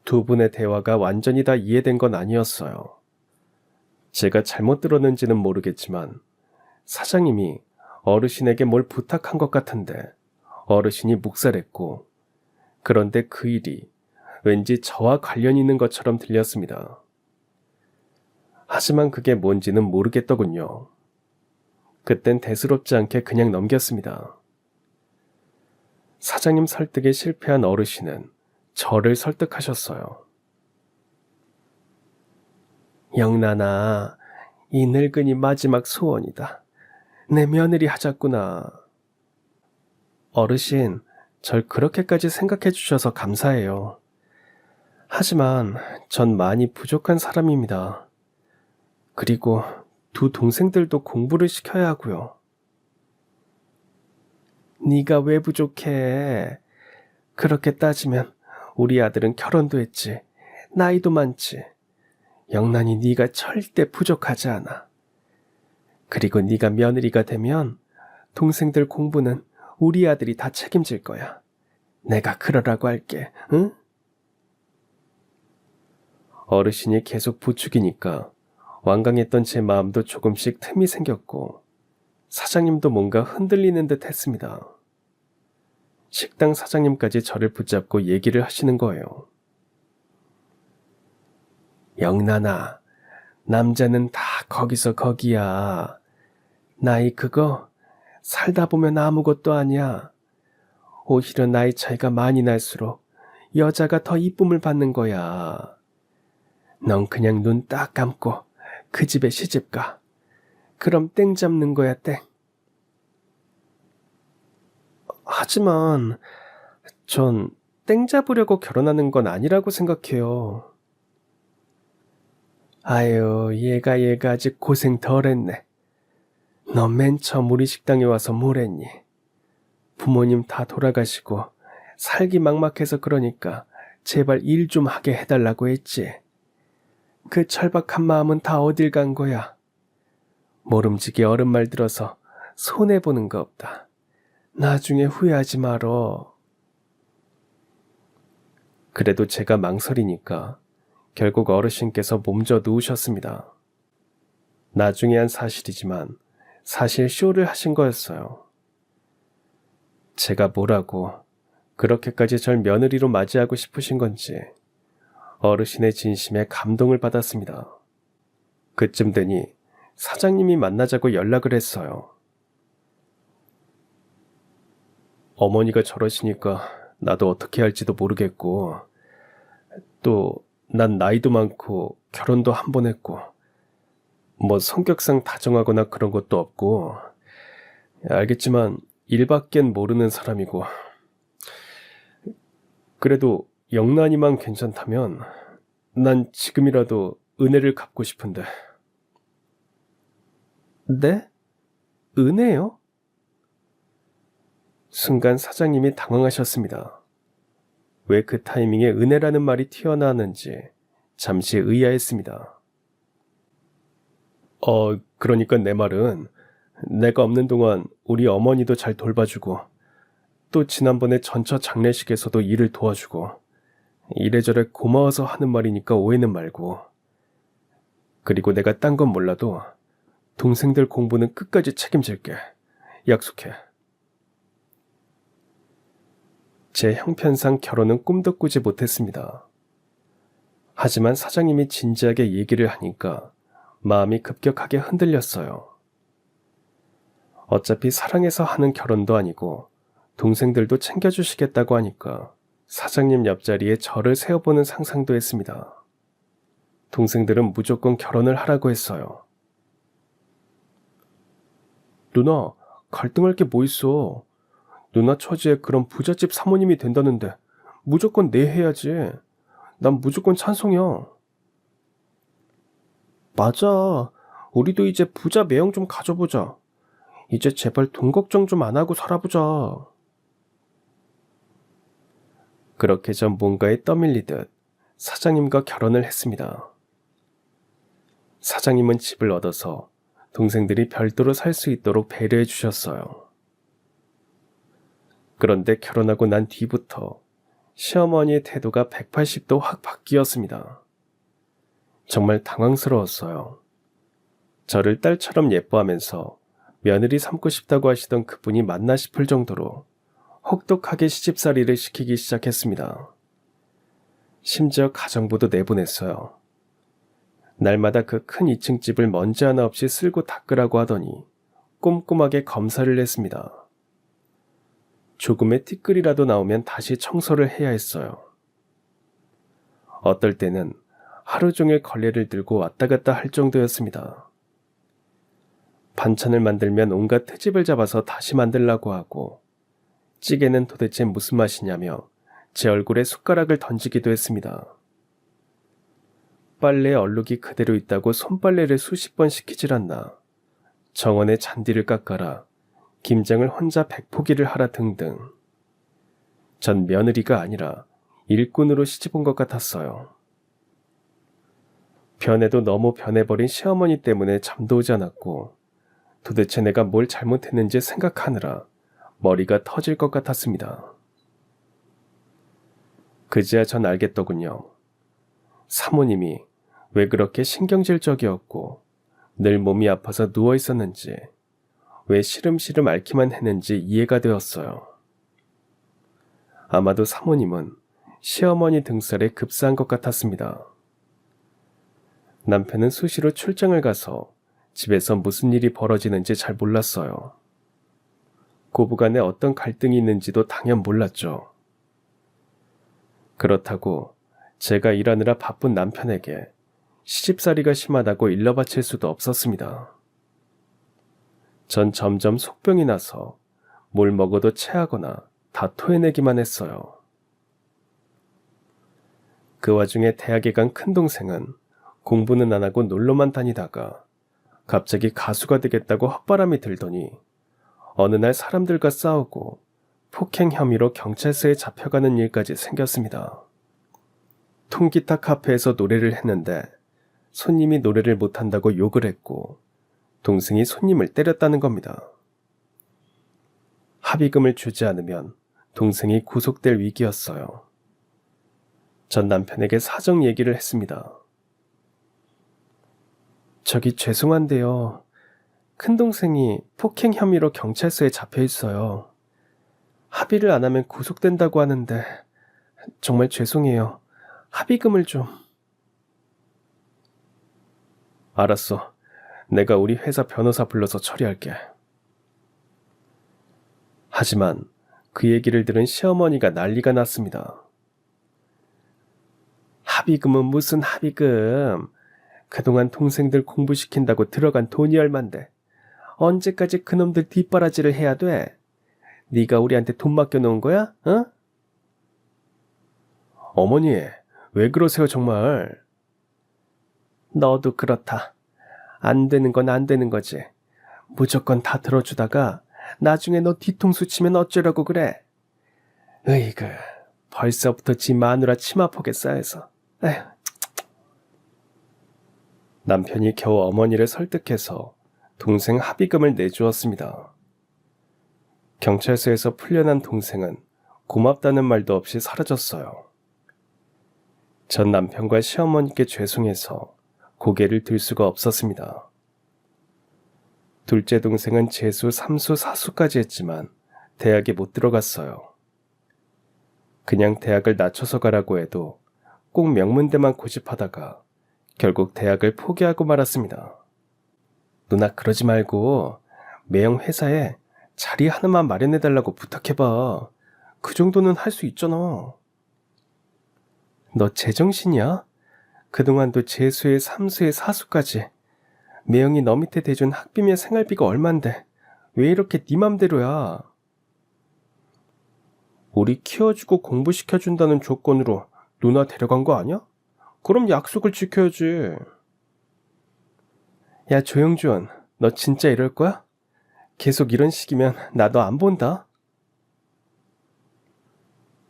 두 분의 대화가 완전히 다 이해된 건 아니었어요. 제가 잘못 들었는지는 모르겠지만 사장님이 어르신에게 뭘 부탁한 것 같은데 어르신이 묵살했고, 그런데 그 일이 왠지 저와 관련이 있는 것처럼 들렸습니다. 하지만 그게 뭔지는 모르겠더군요. 그땐 대수롭지 않게 그냥 넘겼습니다. 사장님 설득에 실패한 어르신은 저를 설득하셨어요. 영란아, 이 늙은이 마지막 소원이다. 내 며느리 하자꾸나. 어르신, 절 그렇게까지 생각해 주셔서 감사해요. 하지만 전 많이 부족한 사람입니다. 그리고 두 동생들도 공부를 시켜야 하고요. 네가 왜 부족해? 그렇게 따지면 우리 아들은 결혼도 했지. 나이도 많지. 영란이 네가 절대 부족하지 않아. 그리고 네가 며느리가 되면 동생들 공부는 우리 아들이 다 책임질 거야. 내가 그러라고 할게, 응? 어르신이 계속 부추기니까 완강했던 제 마음도 조금씩 틈이 생겼고 사장님도 뭔가 흔들리는 듯 했습니다. 식당 사장님까지 저를 붙잡고 얘기를 하시는 거예요. 영란아, 남자는 다 거기서 거기야. 나이 그거 살다 보면 아무것도 아니야. 오히려 나이 차이가 많이 날수록 여자가 더 이쁨을 받는 거야. 넌 그냥 눈 딱 감고 그 집에 시집가. 그럼 땡 잡는 거야, 땡. 하지만 전 땡 잡으려고 결혼하는 건 아니라고 생각해요. 아유, 얘가 아직 고생 덜 했네. 너 맨 처음 우리 식당에 와서 뭘 했니? 부모님 다 돌아가시고 살기 막막해서 그러니까 제발 일 좀 하게 해달라고 했지. 그 철박한 마음은 다 어딜 간 거야. 모름지기 어른 말 들어서 손해보는 거 없다. 나중에 후회하지 말어. 그래도 제가 망설이니까 결국 어르신께서 몸져 누우셨습니다. 나중에 한 사실이지만 사실 쇼를 하신 거였어요. 제가 뭐라고 그렇게까지 절 며느리로 맞이하고 싶으신 건지 어르신의 진심에 감동을 받았습니다. 그쯤 되니 사장님이 만나자고 연락을 했어요. 어머니가 저러시니까 나도 어떻게 할지도 모르겠고, 또 난 나이도 많고 결혼도 한 번 했고 뭐 성격상 다정하거나 그런 것도 없고, 알겠지만 일밖엔 모르는 사람이고, 그래도 영란이만 괜찮다면 난 지금이라도 은혜를 갚고 싶은데. 네? 은혜요? 순간 사장님이 당황하셨습니다. 왜 그 타이밍에 은혜라는 말이 튀어나왔는지 잠시 의아했습니다. 그러니까 내 말은 내가 없는 동안 우리 어머니도 잘 돌봐주고 또 지난번에 전처 장례식에서도 일을 도와주고 이래저래 고마워서 하는 말이니까 오해는 말고. 그리고 내가 딴 건 몰라도 동생들 공부는 끝까지 책임질게. 약속해. 제 형편상 결혼은 꿈도 꾸지 못했습니다. 하지만 사장님이 진지하게 얘기를 하니까 마음이 급격하게 흔들렸어요. 어차피 사랑해서 하는 결혼도 아니고 동생들도 챙겨주시겠다고 하니까 사장님 옆자리에 저를 세워보는 상상도 했습니다. 동생들은 무조건 결혼을 하라고 했어요. 누나, 갈등할 게 뭐 있어? 누나 처지에 그런 부잣집 사모님이 된다는데 무조건 네 해야지. 난 무조건 찬성이야. 맞아. 우리도 이제 부자 매형 좀 가져보자. 이제 제발 돈 걱정 좀 안 하고 살아보자. 그렇게 전 뭔가에 떠밀리듯 사장님과 결혼을 했습니다. 사장님은 집을 얻어서 동생들이 별도로 살 수 있도록 배려해 주셨어요. 그런데 결혼하고 난 뒤부터 시어머니의 태도가 180도 확 바뀌었습니다. 정말 당황스러웠어요. 저를 딸처럼 예뻐하면서 며느리 삼고 싶다고 하시던 그분이 맞나 싶을 정도로 혹독하게 시집살이를 시키기 시작했습니다. 심지어 가정부도 내보냈어요. 날마다 그 큰 2층 집을 먼지 하나 없이 쓸고 닦으라고 하더니 꼼꼼하게 검사를 했습니다. 조금의 티끌이라도 나오면 다시 청소를 해야 했어요. 어떨 때는 하루 종일 걸레를 들고 왔다 갔다 할 정도였습니다. 반찬을 만들면 온갖 트집을 잡아서 다시 만들라고 하고 찌개는 도대체 무슨 맛이냐며 제 얼굴에 숟가락을 던지기도 했습니다. 빨래에 얼룩이 그대로 있다고 손빨래를 수십 번 시키질 않나. 정원에 잔디를 깎아라. 김장을 혼자 백포기를 하라 등등. 전 며느리가 아니라 일꾼으로 시집 온 것 같았어요. 변해도 너무 변해버린 시어머니 때문에 잠도 오지 않았고 도대체 내가 뭘 잘못했는지 생각하느라 머리가 터질 것 같았습니다. 그제야 전 알겠더군요. 사모님이 왜 그렇게 신경질적이었고 늘 몸이 아파서 누워 있었는지, 왜 시름시름 앓기만 했는지 이해가 되었어요. 아마도 사모님은 시어머니 등살에 급사한 것 같았습니다. 남편은 수시로 출장을 가서 집에서 무슨 일이 벌어지는지 잘 몰랐어요. 고부간에 어떤 갈등이 있는지도 당연 몰랐죠. 그렇다고 제가 일하느라 바쁜 남편에게 시집살이가 심하다고 일러바칠 수도 없었습니다. 전 점점 속병이 나서 뭘 먹어도 체하거나 다 토해내기만 했어요. 그 와중에 대학에 간 큰동생은 공부는 안 하고 놀러만 다니다가 갑자기 가수가 되겠다고 헛바람이 들더니 어느 날 사람들과 싸우고 폭행 혐의로 경찰서에 잡혀가는 일까지 생겼습니다. 통기타 카페에서 노래를 했는데 손님이 노래를 못한다고 욕을 했고 동생이 손님을 때렸다는 겁니다. 합의금을 주지 않으면 동생이 구속될 위기였어요. 전 남편에게 사정 얘기를 했습니다. 저기 죄송한데요. 큰동생이 폭행 혐의로 경찰서에 잡혀 있어요. 합의를 안 하면 구속된다고 하는데 정말 죄송해요. 합의금을 좀. 알았어. 내가 우리 회사 변호사 불러서 처리할게. 하지만 그 얘기를 들은 시어머니가 난리가 났습니다. 합의금은 무슨 합의금? 그동안 동생들 공부시킨다고 들어간 돈이 얼만데 언제까지 그놈들 뒷바라지를 해야 돼? 네가 우리한테 돈 맡겨놓은 거야? 어? 어머니, 왜 그러세요 정말? 너도 그렇다. 안 되는 건 안 되는 거지. 무조건 다 들어주다가 나중에 너 뒤통수 치면 어쩌려고 그래? 으이그, 벌써부터 지 마누라 치마폭에 쌓여서. 에휴. 남편이 겨우 어머니를 설득해서 동생 합의금을 내주었습니다. 경찰서에서 풀려난 동생은 고맙다는 말도 없이 사라졌어요. 전 남편과 시어머니께 죄송해서 고개를 들 수가 없었습니다. 둘째 동생은 재수, 삼수, 사수까지 했지만 대학에 못 들어갔어요. 그냥 대학을 낮춰서 가라고 해도 꼭 명문대만 고집하다가 결국 대학을 포기하고 말았습니다. 누나 그러지 말고 매형 회사에 자리 하나만 마련해달라고 부탁해봐. 그 정도는 할 수 있잖아. 너 제정신이야? 그동안도 재수에 삼수에 사수까지 매형이 너 밑에 대준 학비며 생활비가 얼만데 왜 이렇게 네 맘대로야? 우리 키워주고 공부시켜준다는 조건으로 누나 데려간 거 아니야? 그럼 약속을 지켜야지. 야 조영준, 너 진짜 이럴 거야? 계속 이런 식이면 나 너 안 본다.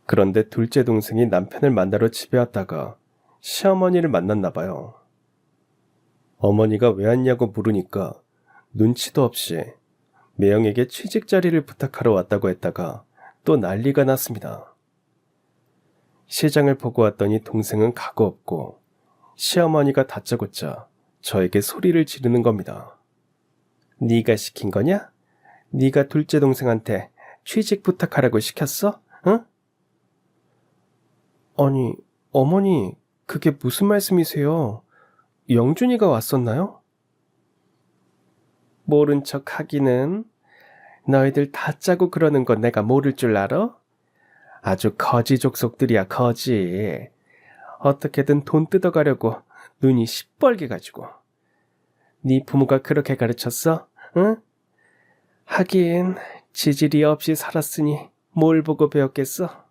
그런데 둘째 동생이 남편을 만나러 집에 왔다가 시어머니를 만났나 봐요. 어머니가 왜 왔냐고 물으니까 눈치도 없이 매형에게 취직 자리를 부탁하러 왔다고 했다가 또 난리가 났습니다. 시장을 보고 왔더니 동생은 가고 없고 시어머니가 다짜고짜 저에게 소리를 지르는 겁니다. 네가 시킨 거냐? 네가 둘째 동생한테 취직 부탁하라고 시켰어? 응? 아니, 어머니, 그게 무슨 말씀이세요? 영준이가 왔었나요? 모른 척 하기는. 너희들 다 짜고 그러는 건 내가 모를 줄 알아? 아주 거지 족속들이야, 거지. 어떻게든 돈 뜯어가려고 눈이 시뻘게 가지고. 네 부모가 그렇게 가르쳤어? 응? 하긴 지질이 없이 살았으니 뭘 보고 배웠겠어?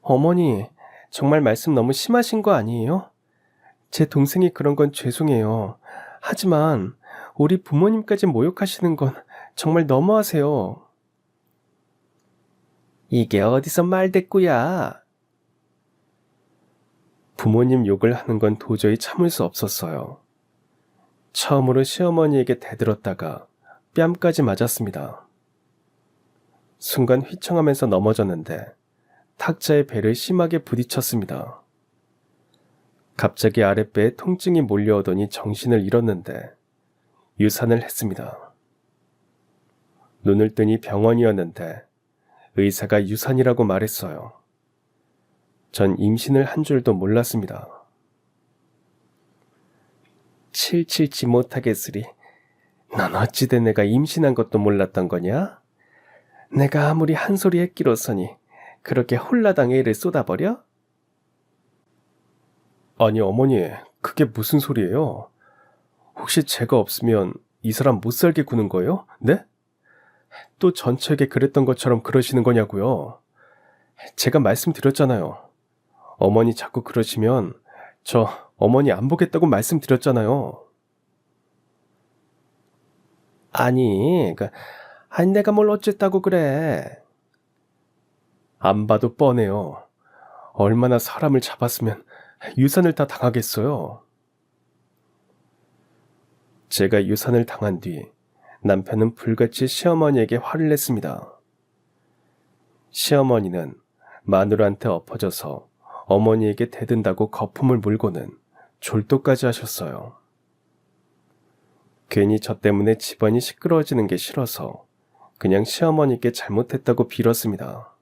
어머니, 정말 말씀 너무 심하신 거 아니에요? 제 동생이 그런 건 죄송해요. 하지만 우리 부모님까지 모욕하시는 건 정말 너무하세요. 이게 어디서 말대꾸야? 부모님 욕을 하는 건 도저히 참을 수 없었어요. 처음으로 시어머니에게 대들었다가 뺨까지 맞았습니다. 순간 휘청하면서 넘어졌는데 탁자에 배를 심하게 부딪혔습니다. 갑자기 아랫배에 통증이 몰려오더니 정신을 잃었는데 유산을 했습니다. 눈을 뜨니 병원이었는데 의사가 유산이라고 말했어요. 전 임신을 한 줄도 몰랐습니다. 777 못하겠으리. 넌 어찌된 내가 임신한 것도 몰랐던 거냐? 내가 아무리 한 소리 했기로서니 그렇게 홀라당 애를 쏟아버려? 아니 어머니, 그게 무슨 소리예요? 혹시 제가 없으면 이 사람 못 살게 구는 거예요? 네? 또 전처에게 그랬던 것처럼 그러시는 거냐고요? 제가 말씀드렸잖아요. 어머니 자꾸 그러시면 저 어머니 안 보겠다고 말씀드렸잖아요. 아니 내가 뭘 어쨌다고 그래. 안 봐도 뻔해요. 얼마나 사람을 잡았으면 유산을 다 당하겠어요. 제가 유산을 당한 뒤 남편은 불같이 시어머니에게 화를 냈습니다. 시어머니는 마누라한테 엎어져서 어머니에게 대든다고 거품을 물고는 졸도까지 하셨어요. 괜히 저 때문에 집안이 시끄러워지는 게 싫어서 그냥 시어머니께 잘못했다고 빌었습니다.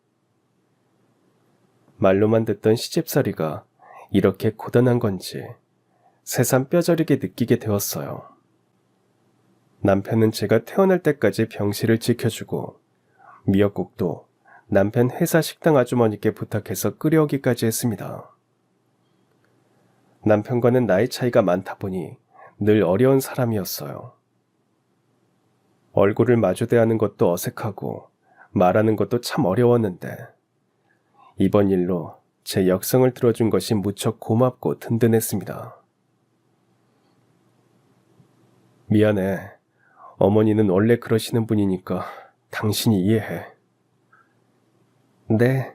말로만 듣던 시집살이가 이렇게 고단한 건지 새삼 뼈저리게 느끼게 되었어요. 남편은 제가 태어날 때까지 병실을 지켜주고 미역국도 남편 회사 식당 아주머니께 부탁해서 끓여오기까지 했습니다. 남편과는 나이 차이가 많다 보니 늘 어려운 사람이었어요. 얼굴을 마주대하는 것도 어색하고 말하는 것도 참 어려웠는데 이번 일로 제 역성을 들어준 것이 무척 고맙고 든든했습니다. 미안해. 어머니는 원래 그러시는 분이니까 당신이 이해해. 네,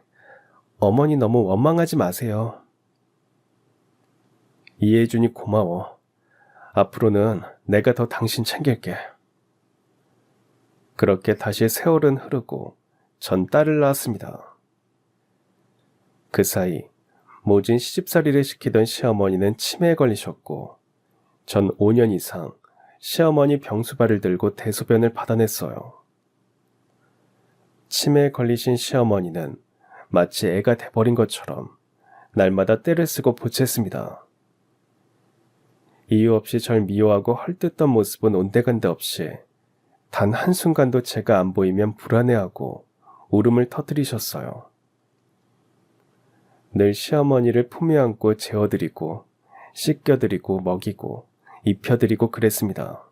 어머니 너무 원망하지 마세요. 이해해주니 고마워. 앞으로는 내가 더 당신 챙길게. 그렇게 다시 세월은 흐르고 전 딸을 낳았습니다. 그 사이 모진 시집살이를 시키던 시어머니는 치매에 걸리셨고 전 5년 이상 시어머니 병수발을 들고 대소변을 받아냈어요. 치매에 걸리신 시어머니는 마치 애가 돼버린 것처럼 날마다 떼를 쓰고 보챘습니다. 이유 없이 절 미워하고 헐뜯던 모습은 온데간데 없이 단 한순간도 제가 안 보이면 불안해하고 울음을 터뜨리셨어요. 늘 시어머니를 품에 안고 재워드리고 씻겨드리고 먹이고 입혀드리고 그랬습니다.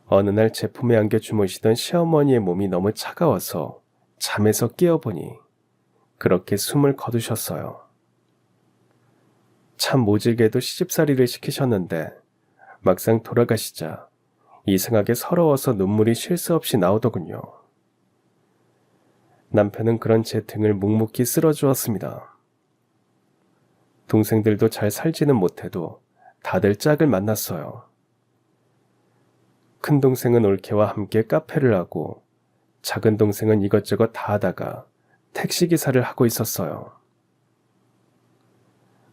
어느 날 제 품에 안겨 주무시던 시어머니의 몸이 너무 차가워서 잠에서 깨어보니 그렇게 숨을 거두셨어요. 참 모질게도 시집살이를 시키셨는데 막상 돌아가시자 이상하게 서러워서 눈물이 쉴 새 없이 나오더군요. 남편은 그런 제 등을 묵묵히 쓸어주었습니다. 동생들도 잘 살지는 못해도 다들 짝을 만났어요. 큰 동생은 올케와 함께 카페를 하고 작은 동생은 이것저것 다 하다가 택시기사를 하고 있었어요.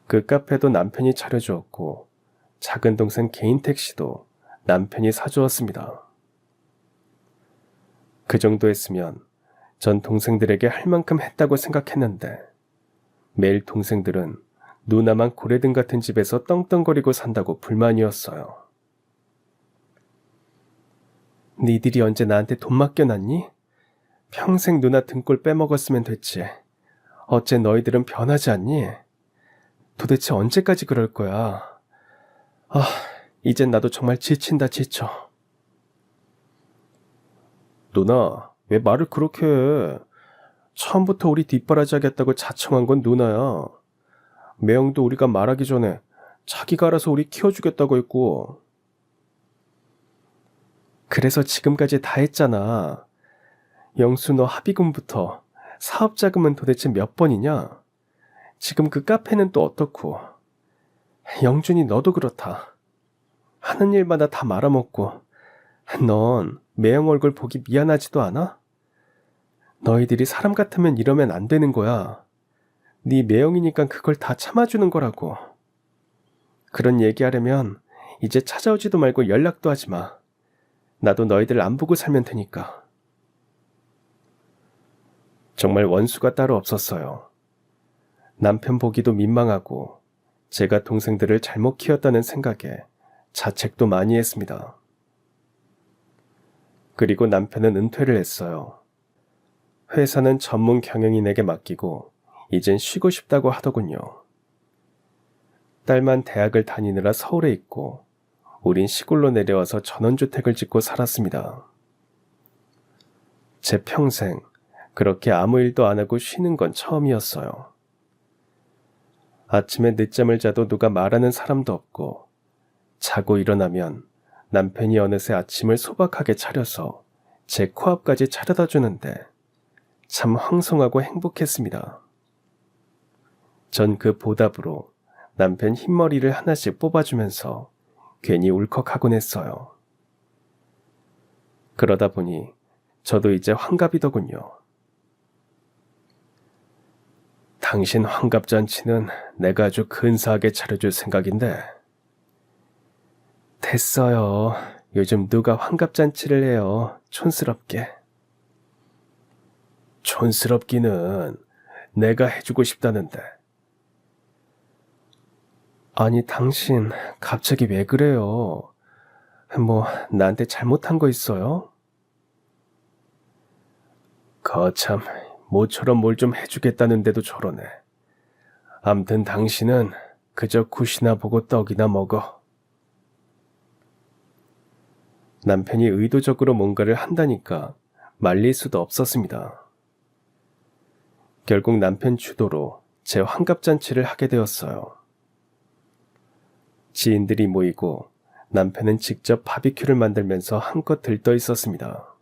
그 카페도 남편이 차려주었고 작은 동생 개인 택시도 남편이 사주었습니다. 그 정도 했으면 전 동생들에게 할 만큼 했다고 생각했는데 매일 동생들은 누나만 고래등 같은 집에서 떵떵거리고 산다고 불만이었어요. 니들이 언제 나한테 돈 맡겨놨니? 평생 누나 등골 빼먹었으면 됐지. 어째 너희들은 변하지 않니? 도대체 언제까지 그럴 거야? 이젠 나도 정말 지친다 지쳐. 누나, 왜 말을 그렇게 해? 처음부터 우리 뒷바라지 하겠다고 자청한 건 누나야. 매형도 우리가 말하기 전에 자기가 알아서 우리 키워주겠다고 했고. 그래서 지금까지 다 했잖아. 영수 너 합의금부터 사업자금은 도대체 몇 번이냐? 지금 그 카페는 또 어떻고. 영준이 너도 그렇다. 하는 일마다 다 말아먹고 넌 매형 얼굴 보기 미안하지도 않아? 너희들이 사람 같으면 이러면 안 되는 거야. 네 매형이니까 그걸 다 참아주는 거라고. 그런 얘기하려면 이제 찾아오지도 말고 연락도 하지 마. 나도 너희들 안 보고 살면 되니까. 정말 원수가 따로 없었어요. 남편 보기도 민망하고 제가 동생들을 잘못 키웠다는 생각에 자책도 많이 했습니다. 그리고 남편은 은퇴를 했어요. 회사는 전문 경영인에게 맡기고 이젠 쉬고 싶다고 하더군요. 딸만 대학을 다니느라 서울에 있고 우린 시골로 내려와서 전원주택을 짓고 살았습니다. 제 평생 그렇게 아무 일도 안 하고 쉬는 건 처음이었어요. 아침에 늦잠을 자도 누가 말하는 사람도 없고 자고 일어나면 남편이 어느새 아침을 소박하게 차려서 제 코앞까지 차려다 주는데 참 황송하고 행복했습니다. 전 그 보답으로 남편 흰머리를 하나씩 뽑아주면서 괜히 울컥하곤 했어요. 그러다 보니 저도 이제 환갑이더군요. 당신 환갑잔치는 내가 아주 근사하게 차려줄 생각인데. 됐어요. 요즘 누가 환갑잔치를 해요. 촌스럽게. 촌스럽기는 내가 해주고 싶다는데. 아니 당신 갑자기 왜 그래요? 뭐 나한테 잘못한 거 있어요? 거참 모처럼 뭘 좀 해주겠다는데도 저러네. 암튼 당신은 그저 굿이나 보고 떡이나 먹어. 남편이 의도적으로 뭔가를 한다니까 말릴 수도 없었습니다. 결국 남편 주도로 제 환갑잔치를 하게 되었어요. 지인들이 모이고 남편은 직접 바비큐를 만들면서 한껏 들떠 있었습니다.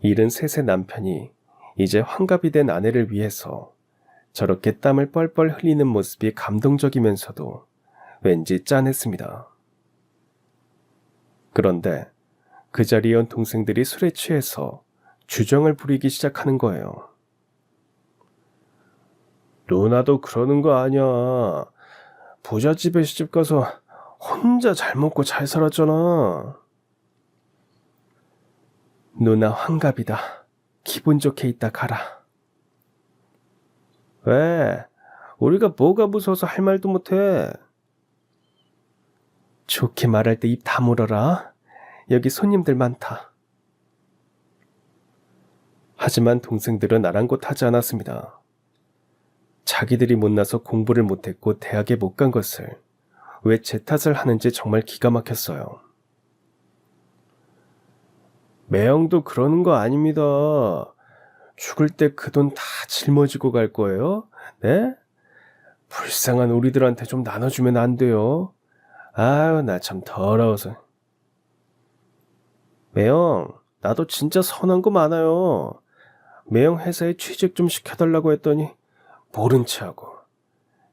73세 남편이 이제 환갑이 된 아내를 위해서 저렇게 땀을 뻘뻘 흘리는 모습이 감동적이면서도 왠지 짠했습니다. 그런데 그 자리에 온 동생들이 술에 취해서 주정을 부리기 시작하는 거예요. 누나도 그러는 거 아니야. 부잣집에 시집 가서 혼자 잘 먹고 잘 살았잖아. 누나 환갑이다. 기분 좋게 있다 가라. 왜? 우리가 뭐가 무서워서 할 말도 못해. 좋게 말할 때 입 다물어라. 여기 손님들 많다. 하지만 동생들은 아랑곳하지 않았습니다. 자기들이 못나서 공부를 못했고 대학에 못 간 것을 왜 제 탓을 하는지 정말 기가 막혔어요. 매형도 그러는 거 아닙니다. 죽을 때 그 돈 다 짊어지고 갈 거예요? 네? 불쌍한 우리들한테 좀 나눠주면 안 돼요? 아유, 나 참 더러워서. 매형, 나도 진짜 선한 거 많아요. 매형 회사에 취직 좀 시켜달라고 했더니 모른 체 하고.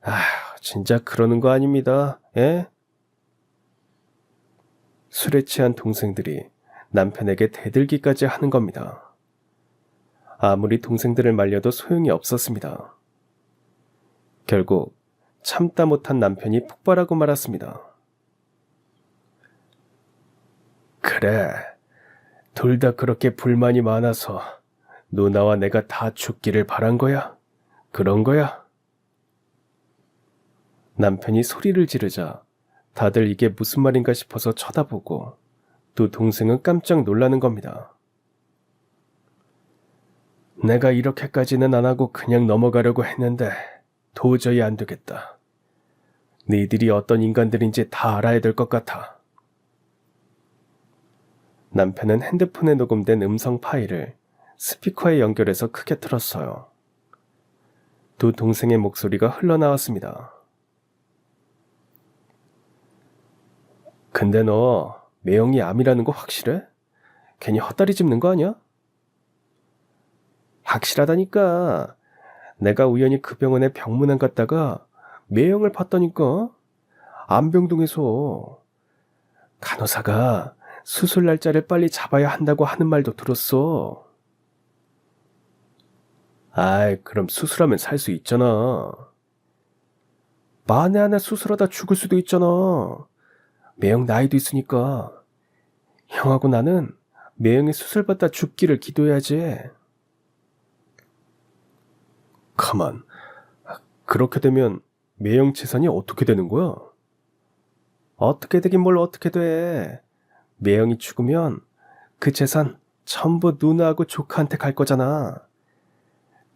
아휴, 진짜 그러는 거 아닙니다. 예? 술에 취한 동생들이 남편에게 대들기까지 하는 겁니다. 아무리 동생들을 말려도 소용이 없었습니다. 결국 참다 못한 남편이 폭발하고 말았습니다. 그래, 둘 다 그렇게 불만이 많아서 누나와 내가 다 죽기를 바란 거야? 그런 거야? 남편이 소리를 지르자 다들 이게 무슨 말인가 싶어서 쳐다보고 또 동생은 깜짝 놀라는 겁니다. 내가 이렇게까지는 안 하고 그냥 넘어가려고 했는데 도저히 안 되겠다. 니들이 어떤 인간들인지 다 알아야 될 것 같아. 남편은 핸드폰에 녹음된 음성 파일을 스피커에 연결해서 크게 틀었어요. 두 동생의 목소리가 흘러나왔습니다. 근데 너 매형이 암이라는 거 확실해? 괜히 헛다리 짚는 거 아니야? 확실하다니까. 내가 우연히 그 병원에 병문안 갔다가 매형을 봤다니까. 안병동에서. 간호사가 수술 날짜를 빨리 잡아야 한다고 하는 말도 들었어. 아이, 그럼 수술하면 살 수 있잖아. 만에 하나 수술하다 죽을 수도 있잖아. 매형 나이도 있으니까. 형하고 나는 매형이 수술받다 죽기를 기도해야지. 가만, 그렇게 되면 매형 재산이 어떻게 되는 거야? 어떻게 되긴 뭘 어떻게 돼. 매형이 죽으면 그 재산 전부 누나하고 조카한테 갈 거잖아.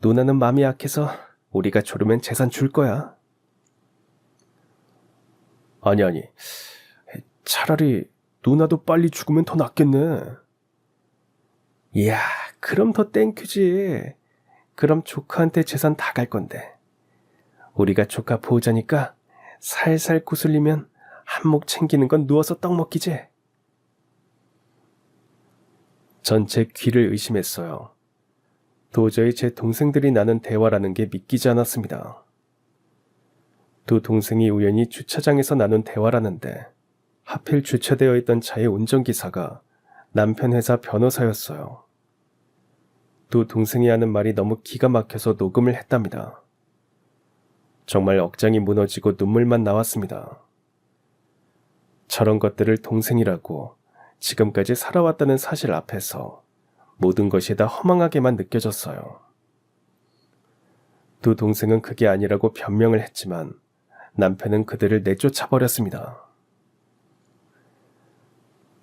누나는 마음이 약해서 우리가 졸으면 재산 줄 거야. 아니, 차라리 누나도 빨리 죽으면 더 낫겠네. 이야, 그럼 더 땡큐지. 그럼 조카한테 재산 다 갈 건데. 우리가 조카 보호자니까 살살 구슬리면 한몫 챙기는 건 누워서 떡 먹기지. 전 제 귀를 의심했어요. 도저히 제 동생들이 나눈 대화라는 게 믿기지 않았습니다. 두 동생이 우연히 주차장에서 나눈 대화라는데 하필 주차되어 있던 차의 운전기사가 남편 회사 변호사였어요. 두 동생이 하는 말이 너무 기가 막혀서 녹음을 했답니다. 정말 억장이 무너지고 눈물만 나왔습니다. 저런 것들을 동생이라고 지금까지 살아왔다는 사실 앞에서 모든 것이 다 허망하게만 느껴졌어요. 두 동생은 그게 아니라고 변명을 했지만 남편은 그들을 내쫓아버렸습니다.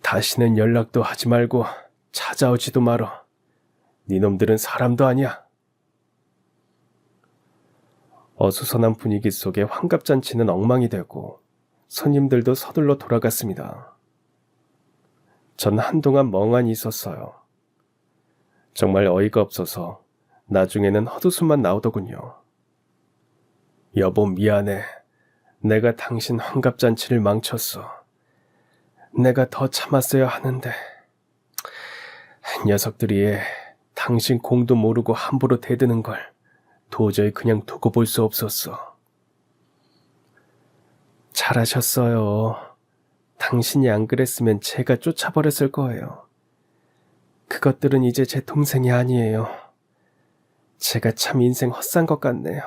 다시는 연락도 하지 말고 찾아오지도 말어. 니놈들은 사람도 아니야. 어수선한 분위기 속에 환갑잔치는 엉망이 되고 손님들도 서둘러 돌아갔습니다. 전 한동안 멍하니 있었어요. 정말 어이가 없어서 나중에는 헛웃음만 나오더군요. 여보 미안해. 내가 당신 환갑잔치를 망쳤어. 내가 더 참았어야 하는데 녀석들이 당신 공도 모르고 함부로 대드는 걸 도저히 그냥 두고 볼 수 없었어. 잘하셨어요. 당신이 안 그랬으면 제가 쫓아버렸을 거예요. 그것들은 이제 제 동생이 아니에요. 제가 참 인생 헛산 것 같네요.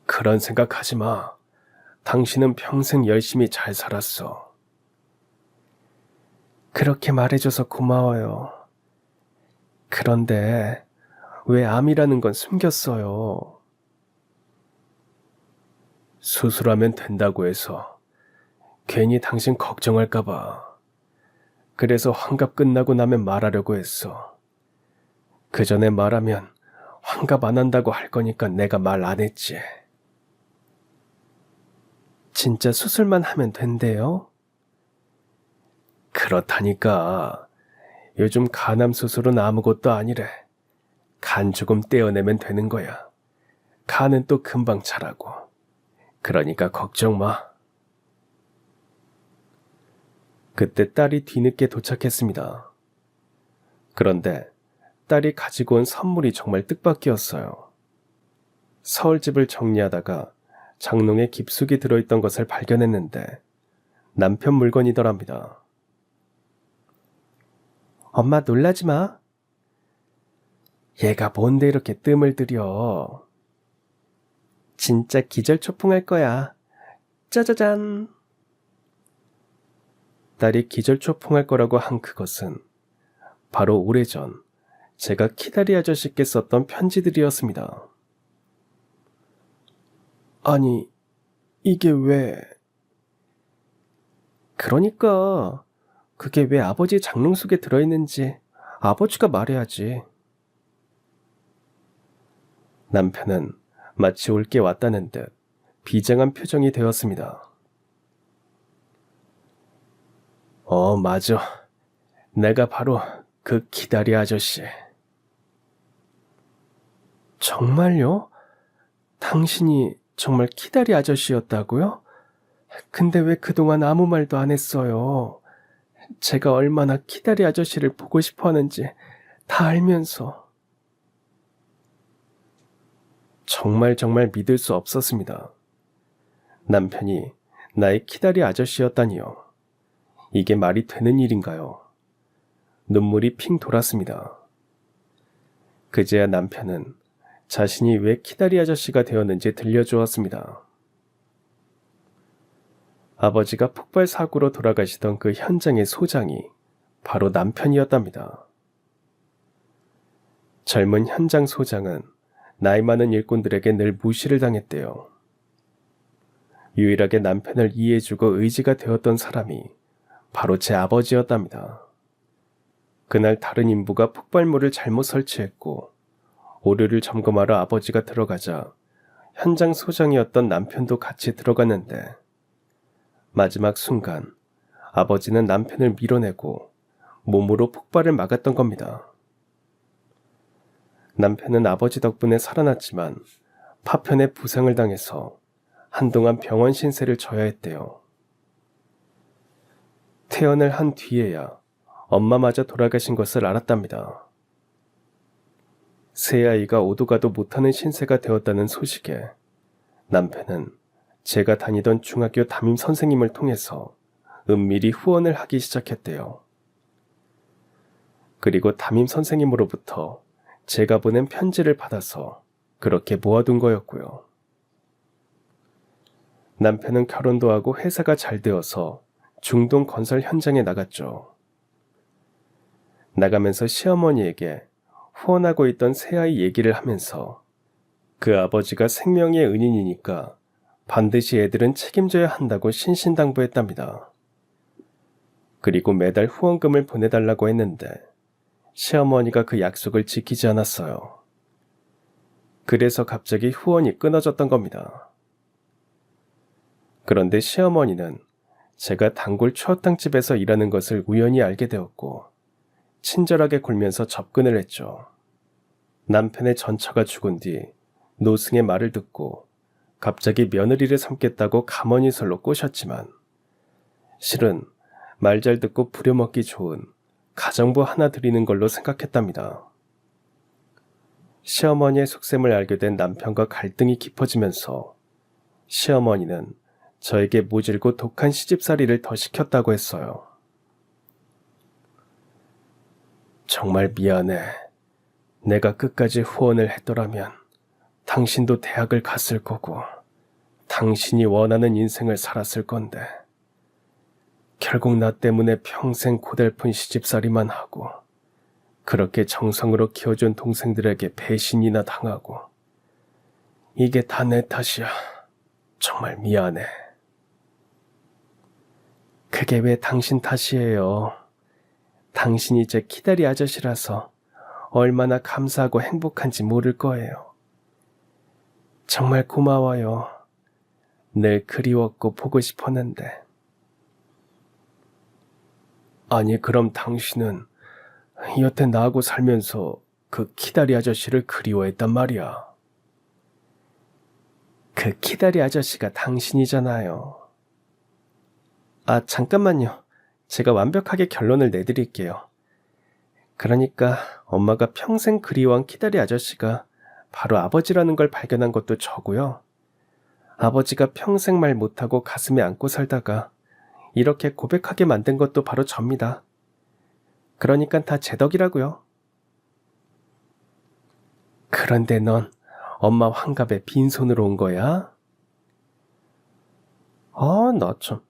그런 생각하지 마. 당신은 평생 열심히 잘 살았어. 그렇게 말해줘서 고마워요. 그런데 왜 암이라는 건 숨겼어요? 수술하면 된다고 해서 괜히 당신 걱정할까봐. 그래서 환갑 끝나고 나면 말하려고 했어. 그 전에 말하면 환갑 안 한다고 할 거니까 내가 말 안 했지. 진짜 수술만 하면 된대요? 그렇다니까. 요즘 간암 수술은 아무것도 아니래. 간 조금 떼어내면 되는 거야. 간은 또 금방 차라고. 그러니까 걱정 마. 그때 딸이 뒤늦게 도착했습니다. 그런데 딸이 가지고 온 선물이 정말 뜻밖이었어요. 서울집을 정리하다가 장롱에 깊숙이 들어있던 것을 발견했는데 남편 물건이더랍니다. 엄마 놀라지 마. 얘가 뭔데 이렇게 뜸을 들여. 진짜 기절초풍할 거야. 짜자잔. 딸이 기절초풍할 거라고 한 그것은 바로 오래전 제가 키다리 아저씨께 썼던 편지들이었습니다. 아니, 이게 왜... 그러니까 그게 왜 아버지 장롱 속에 들어있는지 아버지가 말해야지. 남편은 마치 올 게 왔다는 듯 비장한 표정이 되었습니다. 맞아. 내가 바로 그 기다리 아저씨. 정말요? 당신이 정말 키다리 아저씨였다고요? 근데 왜 그동안 아무 말도 안 했어요? 제가 얼마나 키다리 아저씨를 보고 싶어 하는지 다 알면서. 정말 믿을 수 없었습니다. 남편이 나의 키다리 아저씨였다니요. 이게 말이 되는 일인가요? 눈물이 핑 돌았습니다. 그제야 남편은 자신이 왜 키다리 아저씨가 되었는지 들려주었습니다. 아버지가 폭발 사고로 돌아가시던 그 현장의 소장이 바로 남편이었답니다. 젊은 현장 소장은 나이 많은 일꾼들에게 늘 무시를 당했대요. 유일하게 남편을 이해해주고 의지가 되었던 사람이 바로 제 아버지였답니다. 그날 다른 인부가 폭발물을 잘못 설치했고 오류를 점검하러 아버지가 들어가자 현장 소장이었던 남편도 같이 들어갔는데 마지막 순간 아버지는 남편을 밀어내고 몸으로 폭발을 막았던 겁니다. 남편은 아버지 덕분에 살아났지만 파편에 부상을 당해서 한동안 병원 신세를 져야 했대요. 퇴원을 한 뒤에야 엄마마저 돌아가신 것을 알았답니다. 새아이가 오도 가도 못하는 신세가 되었다는 소식에 남편은 제가 다니던 중학교 담임 선생님을 통해서 은밀히 후원을 하기 시작했대요. 그리고 담임 선생님으로부터 제가 보낸 편지를 받아서 그렇게 모아둔 거였고요. 남편은 결혼도 하고 회사가 잘 되어서 중동 건설 현장에 나갔죠. 나가면서 시어머니에게 후원하고 있던 새아이 얘기를 하면서 그 아버지가 생명의 은인이니까 반드시 애들은 책임져야 한다고 신신당부했답니다. 그리고 매달 후원금을 보내달라고 했는데 시어머니가 그 약속을 지키지 않았어요. 그래서 갑자기 후원이 끊어졌던 겁니다. 그런데 시어머니는 제가 단골 추어탕집에서 일하는 것을 우연히 알게 되었고 친절하게 굴면서 접근을 했죠. 남편의 전처가 죽은 뒤 노승의 말을 듣고 갑자기 며느리를 삼겠다고 가머니설로 꼬셨지만 실은 말 잘 듣고 부려먹기 좋은 가정부 하나 드리는 걸로 생각했답니다. 시어머니의 속셈을 알게 된 남편과 갈등이 깊어지면서 시어머니는 저에게 모질고 독한 시집살이를 더 시켰다고 했어요. 정말 미안해. 내가 끝까지 후원을 했더라면 당신도 대학을 갔을 거고 당신이 원하는 인생을 살았을 건데 결국 나 때문에 평생 고달픈 시집살이만 하고 그렇게 정성으로 키워준 동생들에게 배신이나 당하고 이게 다 내 탓이야. 정말 미안해. 그게 왜 당신 탓이에요. 당신이 제 키다리 아저씨라서 얼마나 감사하고 행복한지 모를 거예요. 정말 고마워요. 늘 그리웠고 보고 싶었는데. 아니 그럼 당신은 여태 나하고 살면서 그 키다리 아저씨를 그리워했단 말이야. 그 키다리 아저씨가 당신이잖아요. 아, 잠깐만요. 제가 완벽하게 결론을 내드릴게요. 그러니까 엄마가 평생 그리워한 키다리 아저씨가 바로 아버지라는 걸 발견한 것도 저고요. 아버지가 평생 말 못하고 가슴에 안고 살다가 이렇게 고백하게 만든 것도 바로 접니다. 그러니까 다 제 덕이라고요. 그런데 넌 엄마 환갑에 빈손으로 온 거야? 아, 나 참.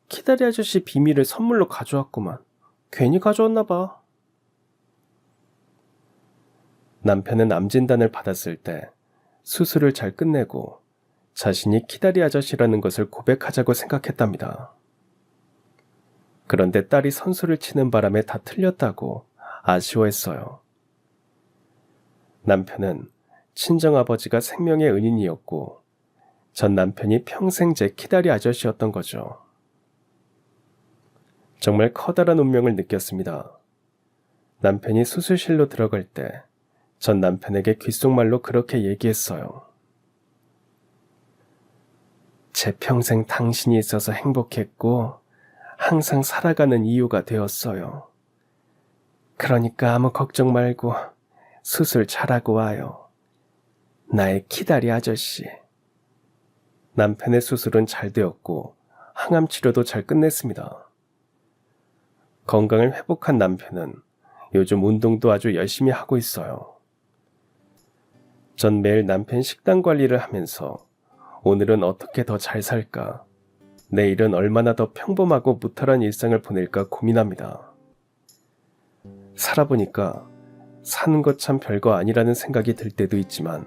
키다리 아저씨 비밀을 선물로 가져왔구만. 괜히 가져왔나 봐. 남편은 암 진단을 받았을 때 수술을 잘 끝내고 자신이 키다리 아저씨라는 것을 고백하자고 생각했답니다. 그런데 딸이 선수를 치는 바람에 다 틀렸다고 아쉬워했어요. 남편은 친정아버지가 생명의 은인이었고 전 남편이 평생 제 키다리 아저씨였던 거죠. 정말 커다란 운명을 느꼈습니다. 남편이 수술실로 들어갈 때 전 남편에게 귓속말로 그렇게 얘기했어요. 제 평생 당신이 있어서 행복했고 항상 살아가는 이유가 되었어요. 그러니까 아무 걱정 말고 수술 잘하고 와요. 나의 키다리 아저씨. 남편의 수술은 잘 되었고 항암 치료도 잘 끝냈습니다. 건강을 회복한 남편은 요즘 운동도 아주 열심히 하고 있어요. 전 매일 남편 식단 관리를 하면서 오늘은 어떻게 더 잘 살까, 내일은 얼마나 더 평범하고 무탈한 일상을 보낼까 고민합니다. 살아보니까 사는 것 참 별거 아니라는 생각이 들 때도 있지만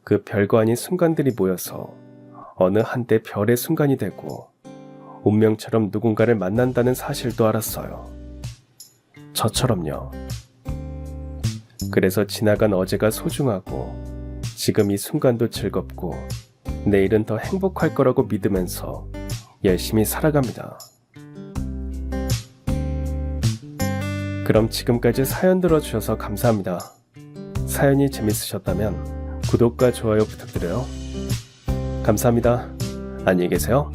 그 별거 아닌 순간들이 모여서 어느 한때 별의 순간이 되고 운명처럼 누군가를 만난다는 사실도 알았어요. 저처럼요. 그래서 지나간 어제가 소중하고 지금 이 순간도 즐겁고 내일은 더 행복할 거라고 믿으면서 열심히 살아갑니다. 그럼 지금까지 사연 들어주셔서 감사합니다. 사연이 재밌으셨다면 구독과 좋아요 부탁드려요. 감사합니다. 안녕히 계세요.